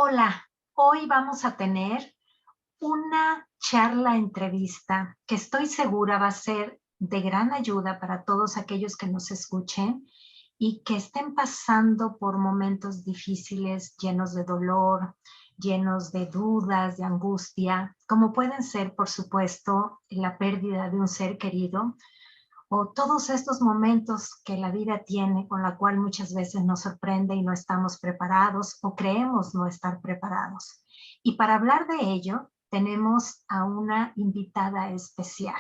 Hola, hoy vamos a tener una charla entrevista que estoy segura va a ser de gran ayuda para todos aquellos que nos escuchen y que estén pasando por momentos difíciles, llenos de dolor, llenos de dudas, de angustia, como pueden ser, por supuesto, la pérdida de un ser querido o todos estos momentos que la vida tiene con la cual muchas veces nos sorprende y no estamos preparados o creemos no estar preparados. Y para hablar de ello, tenemos a una invitada especial,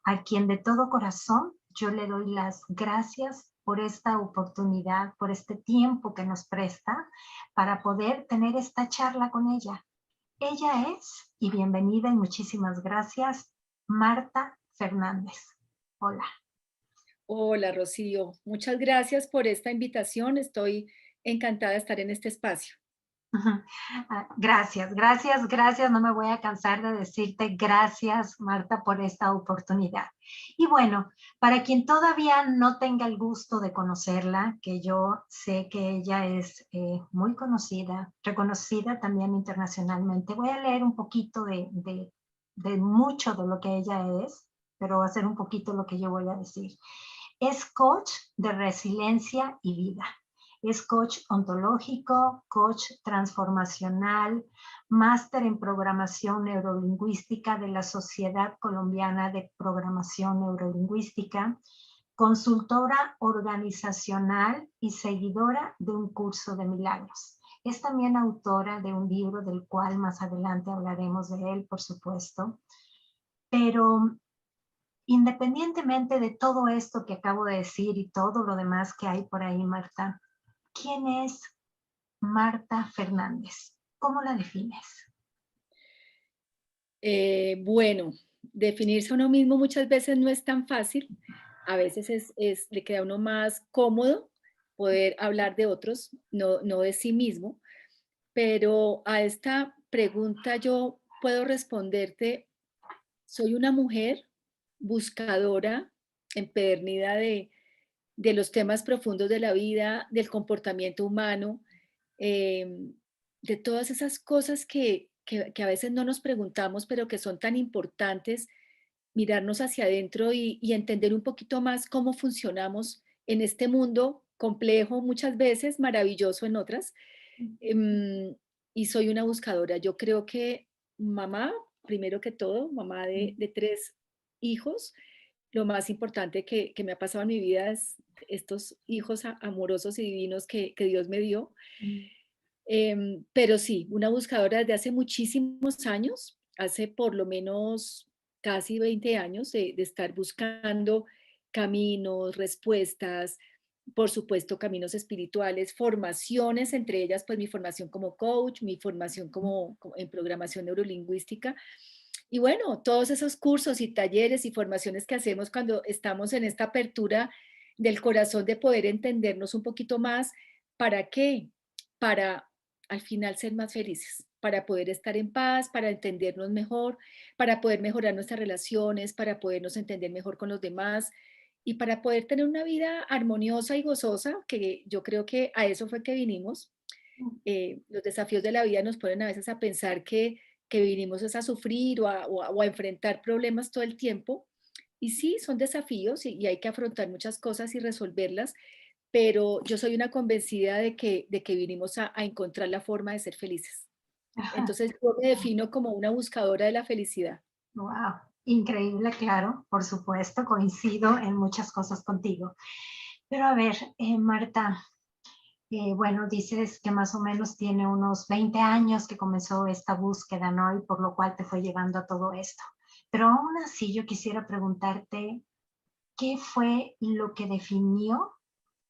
a quien de todo corazón yo le doy las gracias por esta oportunidad, por este tiempo que nos presta para poder tener esta charla con ella. Ella es, y bienvenida y muchísimas gracias, Marta Fernández. Hola. Hola, Rocío. Muchas gracias por esta invitación. Estoy encantada de estar en este espacio. Ujú. Gracias, gracias, gracias. No me voy a cansar de decirte gracias, Marta, por esta oportunidad. Y bueno, para quien todavía no tenga el gusto de conocerla, que yo sé que ella es muy conocida, reconocida también internacionalmente, voy a leer un poquito de mucho de lo que ella es, pero va a ser un poquito lo que yo voy a decir. Es coach de resiliencia y vida. Es coach ontológico, coach transformacional, máster en programación neurolingüística de la Sociedad Colombiana de Programación Neurolingüística, consultora organizacional y seguidora de un curso de milagros. Es también autora de un libro del cual más adelante hablaremos de él, por supuesto. Pero independientemente de todo esto que acabo de decir y todo lo demás que hay por ahí, Marta, ¿quién es Marta Fernández? ¿Cómo la defines? Bueno, definirse a uno mismo muchas veces no es tan fácil. A veces le queda a uno más cómodo poder hablar de otros, no de sí mismo. Pero a esta pregunta yo puedo responderte, soy una mujer buscadora, empedernida de los temas profundos de la vida, del comportamiento humano, em, de todas esas cosas que a veces no nos preguntamos, pero que son tan importantes, mirarnos hacia adentro y entender un poquito más cómo funcionamos en este mundo complejo muchas veces, maravilloso en otras. Em, y soy una buscadora. Yo creo que mamá, primero que todo, mamá de 3 hijos, lo más importante que me ha pasado en mi vida es estos hijos amorosos y divinos que Dios me dio. Pero sí, una buscadora desde hace muchísimos años, hace por lo menos casi 20 años de estar buscando caminos, respuestas, por supuesto, caminos espirituales, formaciones, entre ellas, pues mi formación como coach, mi formación en programación neurolingüística. Y bueno, todos esos cursos y talleres y formaciones que hacemos cuando estamos en esta apertura del corazón de poder entendernos un poquito más. ¿Para qué? Para al final ser más felices, para poder estar en paz, para entendernos mejor, para poder mejorar nuestras relaciones, para podernos entender mejor con los demás y para poder tener una vida armoniosa y gozosa, que yo creo que a eso fue que vinimos. Los desafíos de la vida nos ponen a veces a pensar que vinimos es a sufrir o a enfrentar problemas todo el tiempo. Y sí, son desafíos y hay que afrontar muchas cosas y resolverlas, pero yo soy una convencida de que vinimos a encontrar la forma de ser felices. Entonces yo me defino como una buscadora de la felicidad. Wow, increíble, claro, por supuesto, coincido en muchas cosas contigo. Pero a ver, Marta, bueno, dices que más o menos tiene unos 20 años que comenzó esta búsqueda, ¿no? Y por lo cual te fue llevando a todo esto. Pero aún así yo quisiera preguntarte, ¿qué fue lo que definió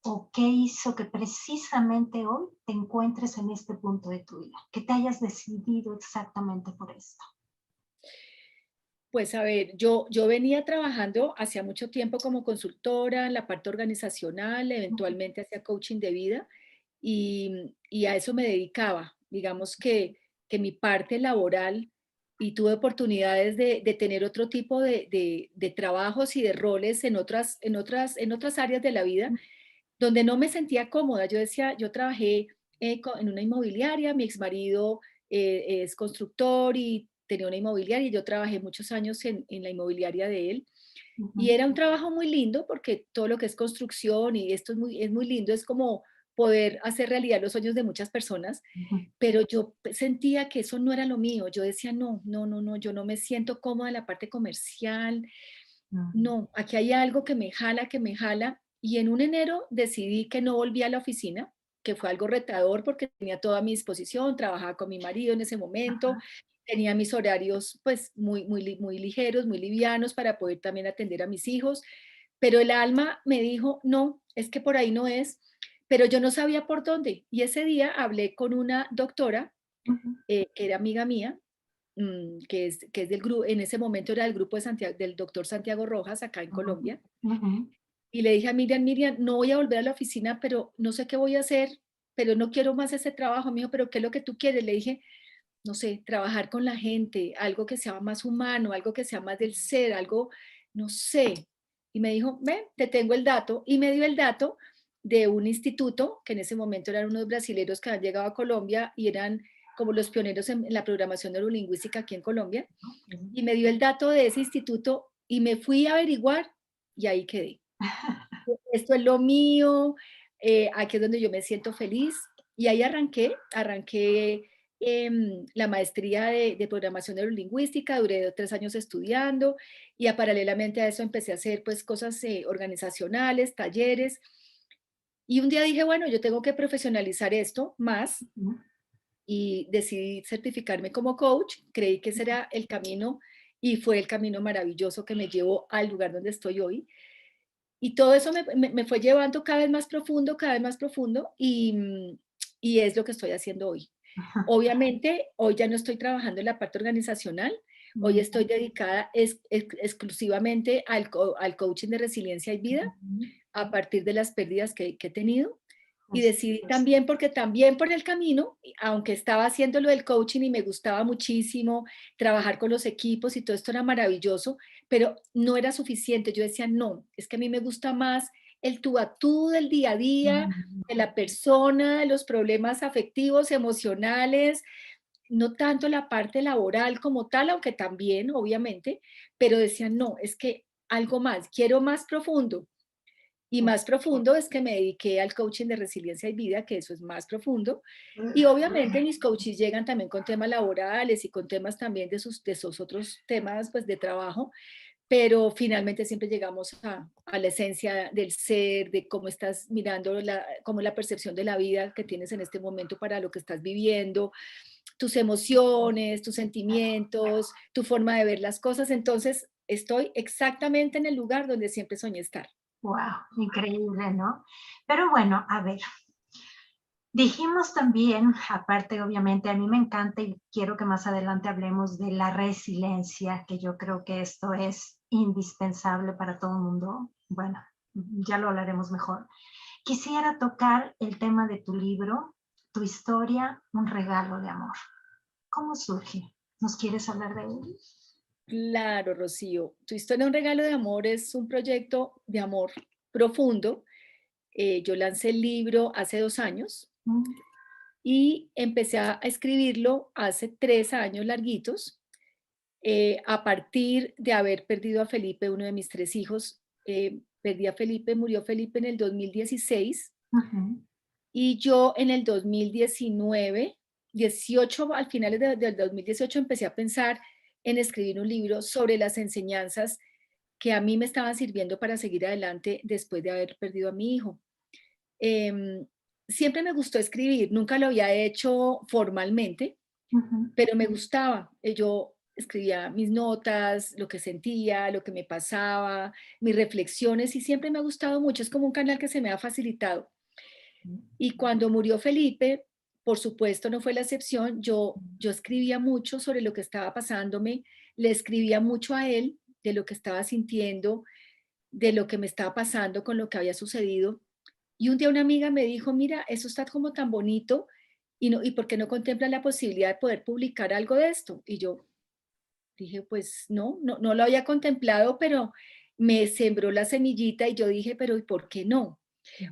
o qué hizo que precisamente hoy te encuentres en este punto de tu vida? Que te hayas decidido exactamente por esto. Pues a ver, yo venía trabajando hacía mucho tiempo como consultora en la parte organizacional, eventualmente hacía coaching de vida y a eso me dedicaba. Digamos que mi parte laboral y tuve oportunidades de tener otro tipo de trabajos y de roles en otras áreas de la vida donde no me sentía cómoda. Yo decía, yo trabajé en una inmobiliaria, mi exmarido es constructor y tenía una inmobiliaria y yo trabajé muchos años en la inmobiliaria de él. Y Ujú, era un trabajo muy lindo porque todo lo que es construcción y esto es muy lindo, es como poder hacer realidad los sueños de muchas personas, ujú, pero yo sentía que eso no era lo mío. Yo decía, no, no, no, no, yo no me siento cómoda en la parte comercial, ujú. no, aquí hay algo que me jala. Y en un enero decidí que no volvía a la oficina, que fue algo retador porque tenía toda a mi disposición, trabajaba con mi marido en ese momento, tenía mis horarios pues muy ligeros, muy livianos para poder también atender a mis hijos, pero el alma me dijo, no, es que por ahí no es, pero yo no sabía por dónde. Y ese día hablé con una doctora Ujú, que era amiga mía, que es del grupo, en ese momento era del grupo de Santiago, del doctor Santiago Rojas acá en ujú, Colombia. ujú. Y le dije a Miriam, Miriam, no voy a volver a la oficina, pero no sé qué voy a hacer, pero no quiero más ese trabajo. Me dijo, pero ¿qué es lo que tú quieres? Le dije, no sé, trabajar con la gente, algo que sea más humano, algo que sea más del ser, algo, no sé. Y me dijo, ven, te tengo el dato. Y me dio el dato de un instituto, que en ese momento eran unos brasileños que habían llegado a Colombia y eran como los pioneros en la programación neurolingüística aquí en Colombia. Y me dio el dato de ese instituto y me fui a averiguar y ahí quedé. Esto es lo mío, aquí es donde yo me siento feliz. Y ahí arranqué la maestría de programación neurolingüística, duré 3 años estudiando y paralelamente a eso empecé a hacer pues cosas organizacionales, talleres. Y un día dije, bueno, yo tengo que profesionalizar esto más Ujú. y decidí certificarme como coach. Creí que ese era el camino y fue el camino maravilloso que me llevó al lugar donde estoy hoy. Y todo eso me fue llevando cada vez más profundo y es lo que estoy haciendo hoy. Obviamente, hoy ya no estoy trabajando en la parte organizacional, hoy estoy dedicada exclusivamente al coaching de resiliencia y vida Ujú. a partir de las pérdidas que he tenido. Y Así decidí es. también, porque también por el camino, aunque estaba haciendo lo del coaching y me gustaba muchísimo trabajar con los equipos y todo esto era maravilloso, pero no era suficiente. Yo decía, no, es que a mí me gusta más el tú a tú del día a día, de Ujú. la persona, de los problemas afectivos, emocionales, no tanto la parte laboral como tal, aunque también, obviamente, pero decía, no, es que algo más, quiero más profundo. Y más profundo es que me dediqué al coaching de resiliencia y vida, que eso es más profundo. Y obviamente mis coaches llegan también con temas laborales y con temas también de esos otros temas pues, de trabajo, pero finalmente siempre llegamos a la esencia del ser, de cómo estás mirando, cómo es la percepción de la vida que tienes en este momento para lo que estás viviendo, tus emociones, tus sentimientos, tu forma de ver las cosas. Entonces, estoy exactamente en el lugar donde siempre soñé estar. Wow, increíble, ¿no? Pero bueno, a ver, dijimos también, aparte, obviamente, a mí me encanta y quiero que más adelante hablemos de la resiliencia, que yo creo que esto es indispensable para todo el mundo. Bueno, ya lo hablaremos mejor. Quisiera tocar el tema de tu libro, Tu historia, un regalo de amor. ¿Cómo surge? ¿Nos quieres hablar de él? Claro, Rocío. Tu historia, un regalo de amor, es un proyecto de amor profundo. Yo lancé el libro hace 2 años Mm, y empecé a escribirlo hace 3 años larguitos, a partir de haber perdido a Felipe, uno de mis 3 hijos. Perdí a Felipe, murió Felipe en el 2016 ujú, y yo en el 2019, 18, al finales del 2018, empecé a pensar en escribir un libro sobre las enseñanzas que a mí me estaban sirviendo para seguir adelante después de haber perdido a mi hijo. Em, Siempre me gustó escribir, nunca lo había hecho formalmente, ujú. pero me gustaba. Yo escribía mis notas, lo que sentía, lo que me pasaba, mis reflexiones y siempre me ha gustado mucho. Es como un canal que se me ha facilitado. Y cuando murió Felipe, por supuesto no fue la excepción, yo escribía mucho sobre lo que estaba pasándome, le escribía mucho a él de lo que estaba sintiendo, de lo que me estaba pasando con lo que había sucedido. Y un día una amiga me dijo, mira, eso está como tan bonito ¿y por qué no contemplas la posibilidad de poder publicar algo de esto? Y yo dije, pues no, no, no lo había contemplado, pero me sembró la semillita y yo dije, pero ¿y por qué no?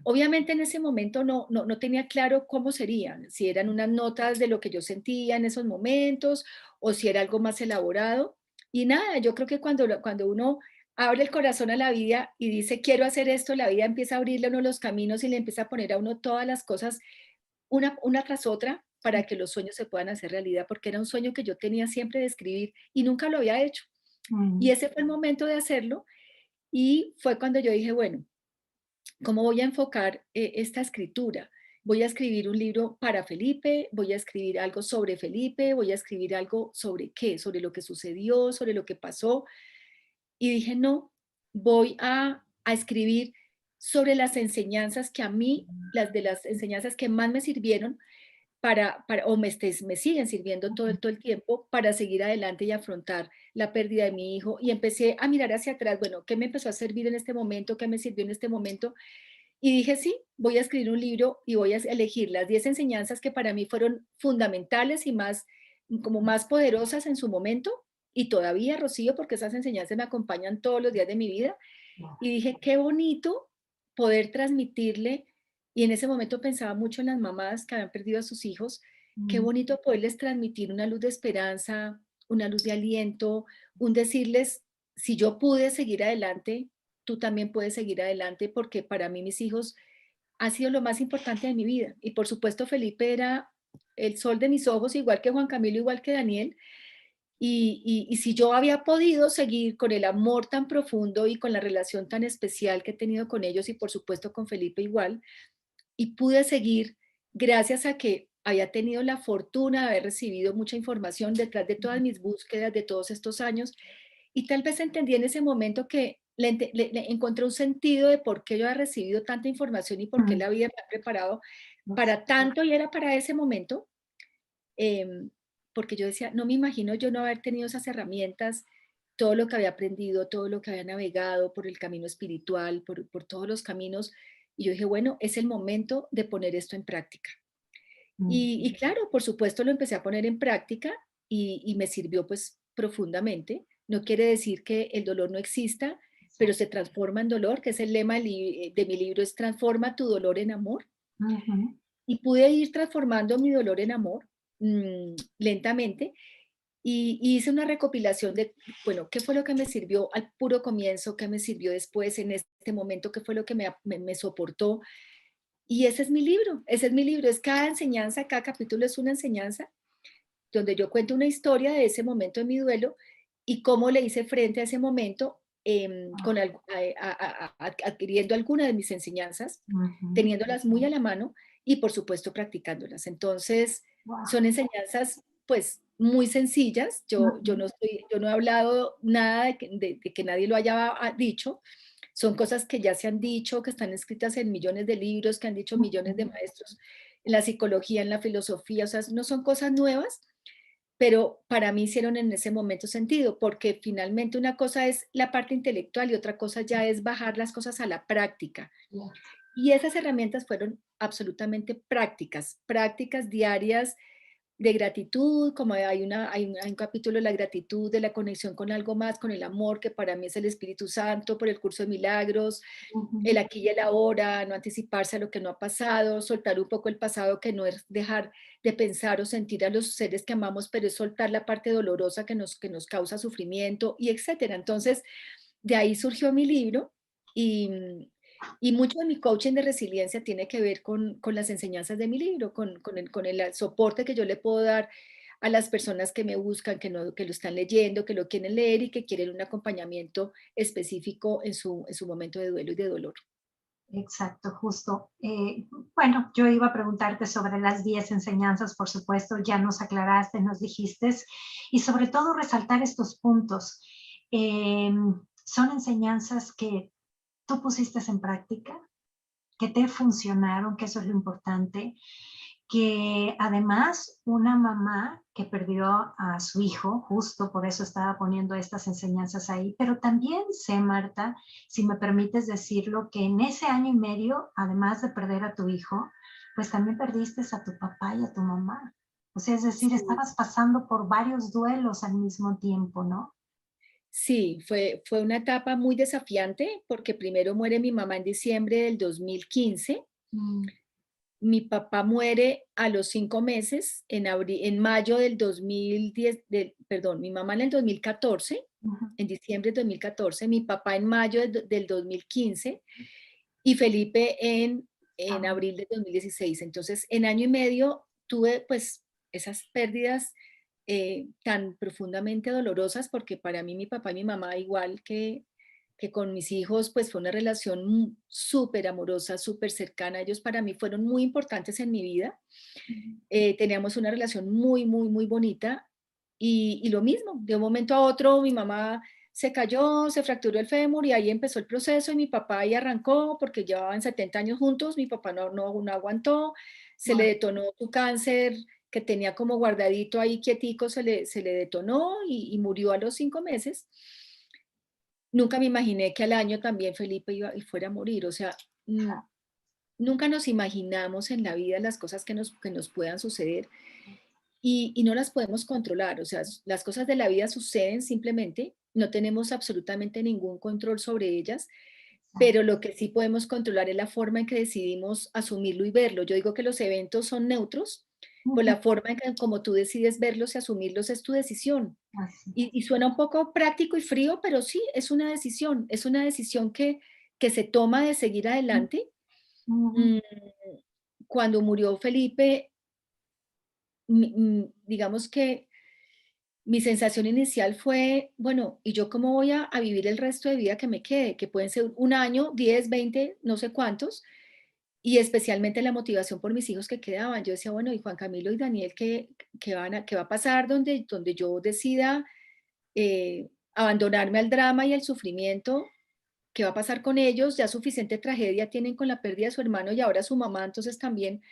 Obviamente en ese momento no tenía claro cómo serían, si eran unas notas de lo que yo sentía en esos momentos o si era algo más elaborado. Y nada, yo creo que cuando uno abre el corazón a la vida y dice quiero hacer esto, la vida empieza a abrirle a uno los caminos y le empieza a poner a uno todas las cosas una tras otra para que los sueños se puedan hacer realidad, porque era un sueño que yo tenía siempre de escribir y nunca lo había hecho. Y Mm, ese fue el momento de hacerlo y fue cuando yo dije, bueno, ¿cómo voy a enfocar esta escritura? Voy a escribir un libro para Felipe, voy a escribir algo sobre Felipe, voy a escribir algo sobre qué, sobre lo que sucedió, sobre lo que pasó. Y dije, no, voy a escribir sobre las enseñanzas que a mí, las de las enseñanzas que más me sirvieron o me siguen sirviendo todo el tiempo para seguir adelante y afrontar la pérdida de mi hijo. Y empecé a mirar hacia atrás, bueno, ¿qué me empezó a servir en este momento? ¿Qué me sirvió en este momento? Y dije, sí, voy a escribir un libro y voy a elegir las 10 enseñanzas que para mí fueron fundamentales y como más poderosas en su momento. Y todavía, Rocío, porque esas enseñanzas me acompañan todos los días de mi vida. Y dije, qué bonito poder transmitirle, y en ese momento pensaba mucho en las mamás que habían perdido a sus hijos, qué mm, bonito poderles transmitir una luz de esperanza, una luz de aliento, un decirles, si yo pude seguir adelante, tú también puedes seguir adelante, porque para mí mis hijos ha sido lo más importante de mi vida. Y por supuesto Felipe era el sol de mis ojos, igual que Juan Camilo, igual que Daniel, y si yo había podido seguir con el amor tan profundo y con la relación tan especial que he tenido con ellos y por supuesto con Felipe igual, y pude seguir gracias a que había tenido la fortuna de haber recibido mucha información detrás de todas mis búsquedas de todos estos años, y tal vez entendí en ese momento que le encontré un sentido de por qué yo había recibido tanta información y por qué mm, la vida me ha preparado ex- para tanto y era para ese momento. Porque yo decía, no me imagino yo no haber tenido esas herramientas, todo lo que había aprendido, todo lo que había navegado por el camino espiritual, por todos los caminos. Y yo dije, bueno, es el momento de poner esto en práctica. mm, Y claro, por supuesto lo empecé a poner en práctica y me sirvió pues profundamente. No quiere decir que el dolor no exista, pero se transforma en dolor, que es el lema de mi libro, es transforma tu dolor en amor. ujú, Y pude ir transformando mi dolor en amor lentamente y hice una recopilación de, bueno, qué fue lo que me sirvió al puro comienzo, qué me sirvió después en este momento, qué fue lo que me soportó. Y ese es mi libro, ese es mi libro, es cada enseñanza, cada capítulo es una enseñanza donde yo cuento una historia de ese momento de mi duelo y cómo le hice frente a ese momento adquiriendo alguna de mis enseñanzas, ujú. teniéndolas muy a la mano y por supuesto practicándolas. Entonces, Wow. son enseñanzas pues muy sencillas. Ujú, Yo no he hablado nada de que nadie lo haya dicho. Son cosas que ya se han dicho, que están escritas en millones de libros, que han dicho millones de ujú, maestros en la psicología, en la filosofía. O sea, no son cosas nuevas, pero para mí hicieron en ese momento sentido, porque finalmente una cosa es la parte intelectual y otra cosa ya es bajar las cosas a la práctica. yes. Y esas herramientas fueron absolutamente prácticas, prácticas diarias de gratitud, como hay un capítulo de la gratitud, de la conexión con algo más, con el amor, que para mí es el Espíritu Santo, por el curso de milagros, el Ujú, aquí y el ahora, no anticiparse a lo que no ha pasado, soltar un poco el pasado, que no es dejar de pensar o sentir a los seres que amamos, pero es soltar la parte dolorosa que nos causa sufrimiento, y etcétera. Entonces, de ahí surgió mi libro y mucho de mi coaching de resiliencia tiene que ver con las enseñanzas de mi libro, con el soporte que yo le puedo dar a las personas que me buscan, que lo están leyendo, que lo quieren leer y que quieren un acompañamiento específico en su momento de duelo y de dolor. exacto, justo. Bueno, yo iba a preguntarte sobre las 10 enseñanzas, por supuesto, ya nos aclaraste, nos dijiste, y sobre todo resaltar estos puntos. Son enseñanzas que tú pusiste en práctica, que te funcionaron, que eso es lo importante, que además una mamá que perdió a su hijo, justo por eso estaba poniendo estas enseñanzas ahí, pero también sé, Marta, si me permites decirlo, que en ese año y medio, además de perder a tu hijo, pues también perdiste a tu papá y a tu mamá. O sea, es decir, Sí. estabas pasando por varios duelos al mismo tiempo, ¿no? Sí, fue una etapa muy desafiante porque primero muere mi mamá en diciembre del 2015. Mm, Mi papá muere a los 5 meses, en mayo del 2010, perdón, mi mamá en el 2014, ujú. en diciembre del 2014, mi papá en mayo del 2015 y Felipe en Ah, abril del 2016. Entonces, en año y medio tuve pues esas pérdidas tan profundamente dolorosas porque para mí mi papá y mi mamá, igual que con mis hijos, pues fue una relación súper amorosa, súper cercana. Ellos para mí fueron muy importantes en mi vida. ujú. Teníamos una relación muy, muy, muy bonita y lo mismo, de un momento a otro mi mamá se cayó, se fracturó el fémur y ahí empezó el proceso y mi papá ahí arrancó porque llevaban 70 años juntos, mi papá no aguantó, se le Bueno, detonó su cáncer que tenía como guardadito ahí quietico, se le detonó y murió a los 5 meses. Nunca me imaginé que al año también Felipe iba y fuera a morir, o sea, nunca nos imaginamos en la vida las cosas que nos puedan suceder y no las podemos controlar. O sea, las cosas de la vida suceden simplemente, no tenemos absolutamente ningún control sobre ellas, pero lo que sí podemos controlar es la forma en que decidimos asumirlo y verlo. Yo digo que los eventos son neutros, pues ujú. la forma en que como tú decides verlos y asumirlos es tu decisión. Así Y suena un poco práctico y frío, pero sí, es una decisión que se toma de seguir es. adelante. Ujú. Mm, Cuando murió Felipe, digamos que mi sensación inicial fue, bueno, ¿y yo cómo voy a vivir el resto de vida que me quede? Que pueden ser un año, 10, 20, no sé cuántos, y especialmente la motivación por mis hijos que quedaban. Yo decía, bueno, y Juan Camilo y Daniel, ¿qué va a pasar donde yo decida abandonarme al drama y al sufrimiento? ¿Qué va a pasar con ellos? Ya suficiente tragedia tienen con la pérdida de su hermano y ahora su mamá, entonces también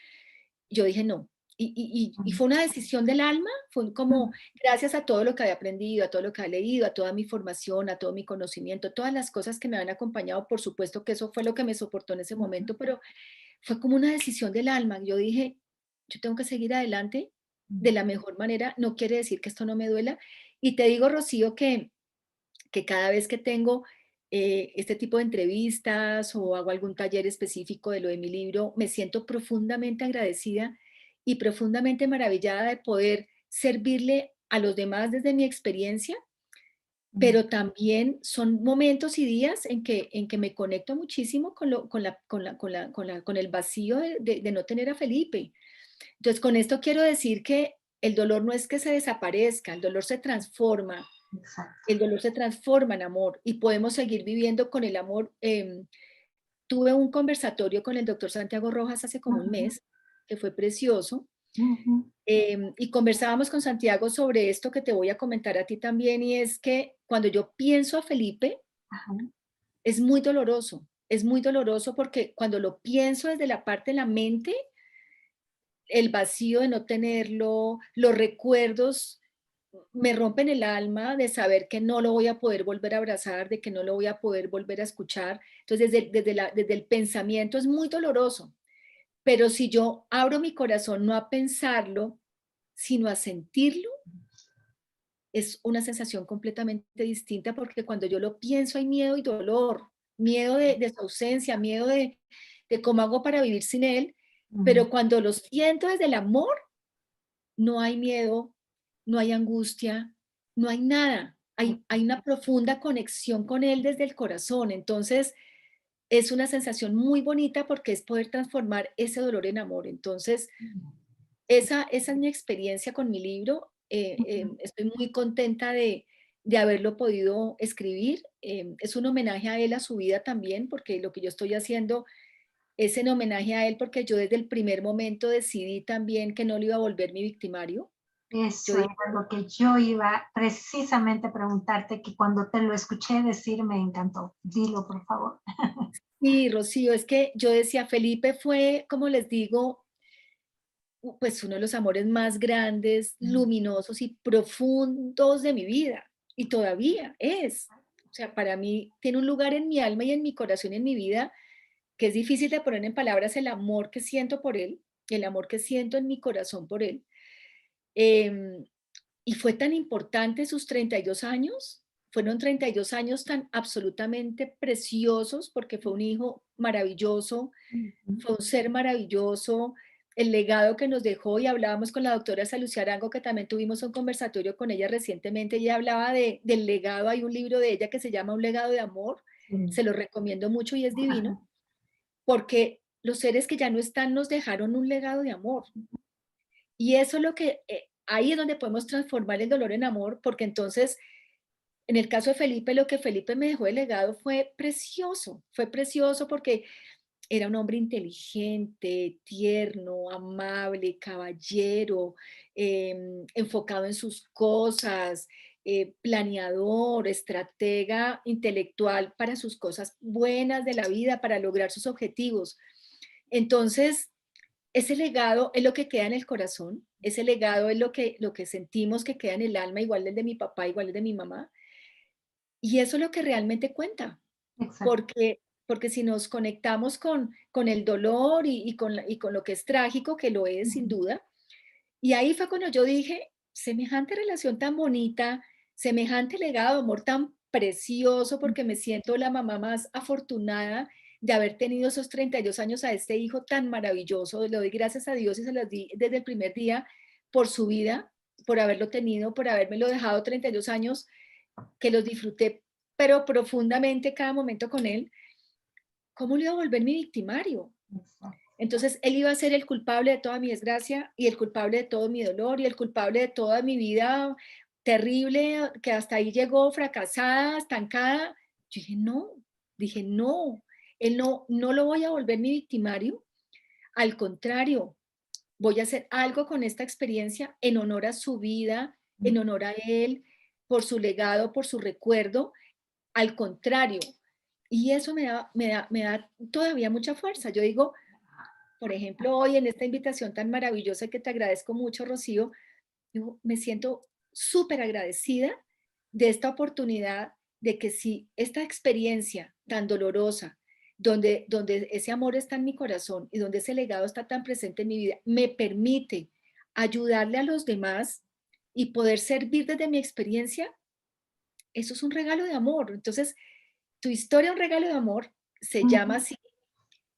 yo dije no. Y fue una decisión del alma, fue como gracias a todo lo que había aprendido, a todo lo que había leído, a toda mi formación, a todo mi conocimiento, todas las cosas que me habían acompañado, por supuesto que eso fue lo que me soportó en ese momento, pero fue como una decisión del alma. Yo dije, yo tengo que seguir adelante de la mejor manera, no quiere decir que esto no me duela. Y te digo, Rocío, que cada vez que tengo este tipo de entrevistas o hago algún taller específico de lo de mi libro, me siento profundamente agradecida y profundamente maravillada de poder servirle a los demás desde mi experiencia, Mm, pero también son momentos y días en que me conecto muchísimo con el vacío de no tener a Felipe. Entonces, con esto quiero decir que el dolor no es que se desaparezca, el dolor se transforma, exacto. el dolor se transforma en amor y podemos seguir viviendo con el amor. Tuve un conversatorio con el doctor Santiago Rojas hace como un Ujú, mes, que fue precioso, ujú. y conversábamos con Santiago sobre esto que te voy a comentar a ti también, y es que cuando yo pienso a Felipe, Ajá, es muy doloroso porque cuando lo pienso desde la parte de la mente, el vacío de no tenerlo, los recuerdos me rompen el alma de saber que no lo voy a poder volver a abrazar, de que no lo voy a poder volver a escuchar. Entonces, desde el pensamiento es muy doloroso, pero si yo abro mi corazón no a pensarlo, sino a sentirlo, es una sensación completamente distinta porque cuando yo lo pienso hay miedo y dolor, miedo de su ausencia, miedo de cómo hago para vivir sin él, ujú, pero cuando lo siento desde el amor, no hay miedo, no hay angustia, no hay nada. Hay una profunda conexión con él desde el corazón. Entonces, es una sensación muy bonita porque es poder transformar ese dolor en amor. Entonces, esa es mi experiencia con mi libro. ujú. Estoy muy contenta de haberlo podido escribir. Es un homenaje a él, a su vida también, porque lo que yo estoy haciendo es en homenaje a él, porque yo desde el primer momento decidí también que no lo iba a volver mi victimario. Yo Eso dije, era lo que yo iba precisamente a preguntarte, que cuando te lo escuché decir me encantó. Dilo, por favor. sí, Rocío, es que yo decía, Felipe fue, como les digo, pues uno de los amores más grandes, luminosos y profundos de mi vida, y todavía es. O sea, para mí tiene un lugar en mi alma y en mi corazón y en mi vida que es difícil de poner en palabras el amor que siento por él, el amor que siento en mi corazón por él. Em, y fue tan importante sus 32 años. fueron 32 años tan absolutamente preciosos porque fue un hijo maravilloso, Ujú. fue un ser maravilloso, el legado que nos dejó, y hablábamos con la doctora Salucia Arango, que también tuvimos un conversatorio con ella recientemente. Ella hablaba del legado, hay un libro de ella que se llama Un legado de amor, Sí. se lo recomiendo mucho y es Ajá. divino, porque los seres que ya no están nos dejaron un legado de amor. Y eso es lo que, ahí es donde podemos transformar el dolor en amor, porque entonces, en el caso de Felipe, lo que Felipe me dejó de legado fue precioso porque era un hombre inteligente, tierno, amable, caballero, enfocado en sus cosas, planeador, estratega intelectual para sus cosas buenas de la vida, para lograr sus objetivos. Entonces, ese legado es lo que queda en el corazón, ese legado es lo que sentimos que queda en el alma, igual el de mi papá, igual el de mi mamá, y eso es lo que realmente cuenta. Exacto. Porque si nos conectamos con el dolor y con lo que es trágico, que lo es sin Ujú. duda, y ahí fue cuando yo dije, semejante relación tan bonita, semejante legado de amor tan precioso, porque me siento la mamá más afortunada de haber tenido esos 32 años a este hijo tan maravilloso. Le doy gracias a Dios y se los di desde el primer día por su vida, por haberlo tenido, por habérmelo dejado 32 años, que los disfruté, pero profundamente cada momento con él. ¿Cómo le iba a volver mi victimario? Exacto. Entonces él iba a ser el culpable de toda mi desgracia y el culpable de todo mi dolor y el culpable de toda mi vida terrible, que hasta ahí llegó fracasada, estancada. Yo dije, no, él no lo voy a volver mi victimario. Al contrario, voy a hacer algo con esta experiencia en honor a su vida, en honor a él, por su legado, por su recuerdo. Al contrario, y eso me da todavía mucha fuerza. Yo digo, por ejemplo, hoy en esta invitación tan maravillosa que te agradezco mucho, Rocío, yo me siento súper agradecida de esta oportunidad de que si esta experiencia tan dolorosa, donde ese amor está en mi corazón y donde ese legado está tan presente en mi vida, me permite ayudarle a los demás y poder servir desde mi experiencia, eso es un regalo de amor. Entonces, tu historia, un regalo de amor, se llama Ujú. así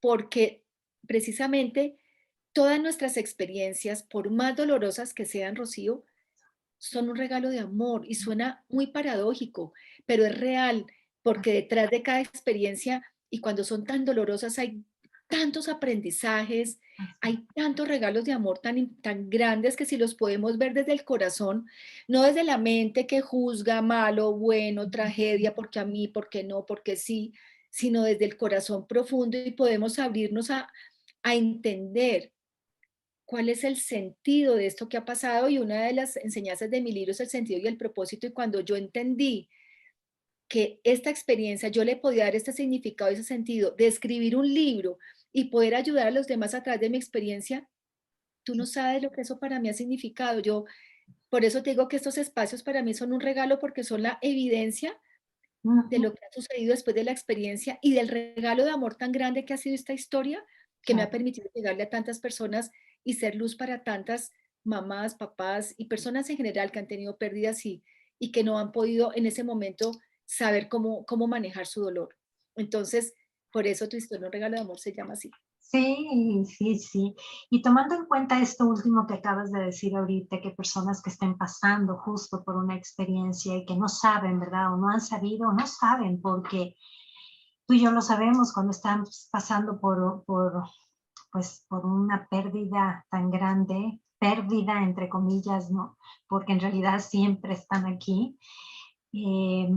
porque precisamente todas nuestras experiencias, por más dolorosas que sean, Rocío, son un regalo de amor y suena muy paradójico, pero es real, porque detrás de cada experiencia y cuando son tan dolorosas hay tantos aprendizajes, hay tantos regalos de amor tan grandes que si los podemos ver desde el corazón, no desde la mente que juzga malo, bueno, tragedia, porque a mí, porque no, porque sí, sino desde el corazón profundo y podemos abrirnos a entender cuál es el sentido de esto que ha pasado, y una de las enseñanzas de mi libro es el sentido y el propósito, y cuando yo entendí que esta experiencia yo le podía dar este significado y ese sentido de escribir un libro y poder ayudar a los demás a través de mi experiencia, tú no sabes lo que eso para mí ha significado. Yo, por eso te digo que estos espacios para mí son un regalo porque son la evidencia de Ujú. lo que ha sucedido después de la experiencia y del regalo de amor tan grande que ha sido esta historia, que me ha Claro. permitido llegarle a tantas personas y ser luz para tantas mamás, papás y personas en general que han tenido pérdidas y que no han podido en ese momento saber cómo manejar su dolor. Entonces, por eso tu historia, un regalo de amor, se llama así. Sí, sí, sí. Y tomando en cuenta esto último que acabas de decir ahorita, que personas que estén pasando justo por una experiencia y que no saben, ¿verdad? O no han sabido, o no saben, porque tú y yo lo sabemos cuando estamos pasando pues, por una pérdida tan grande, pérdida entre comillas, ¿no? Porque en realidad siempre están aquí. eh,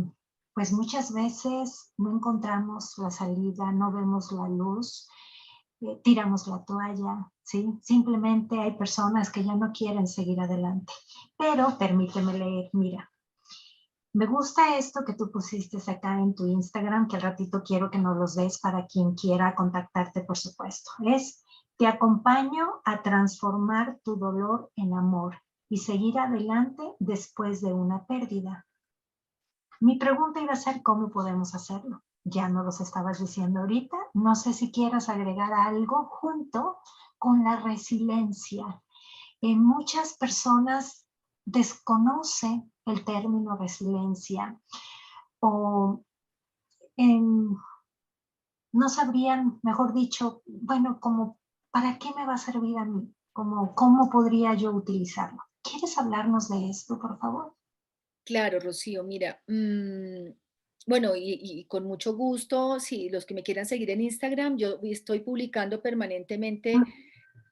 pues muchas veces no encontramos la salida, no vemos la luz, tiramos la toalla, ¿sí? Simplemente hay personas que ya no quieren seguir adelante. Pero permíteme leer, mira, me gusta esto que tú pusiste acá en tu Instagram, que al ratito quiero que nos los des para quien quiera contactarte, por supuesto. Te acompaño a transformar tu dolor en amor y seguir adelante después de una pérdida. Mi pregunta iba a ser cómo podemos hacerlo. Ya no los estabas diciendo ahorita. No sé si quieras agregar algo junto con la resiliencia. Muchas personas desconocen el término resiliencia o en, no sabrían, mejor dicho, bueno, como, ¿para qué me va a servir a mí? Como, ¿cómo podría yo utilizarlo? ¿Quieres hablarnos de esto, por favor? Claro, Rocío, mira, bueno, y con mucho gusto, si los que me quieran seguir en Instagram, yo estoy publicando permanentemente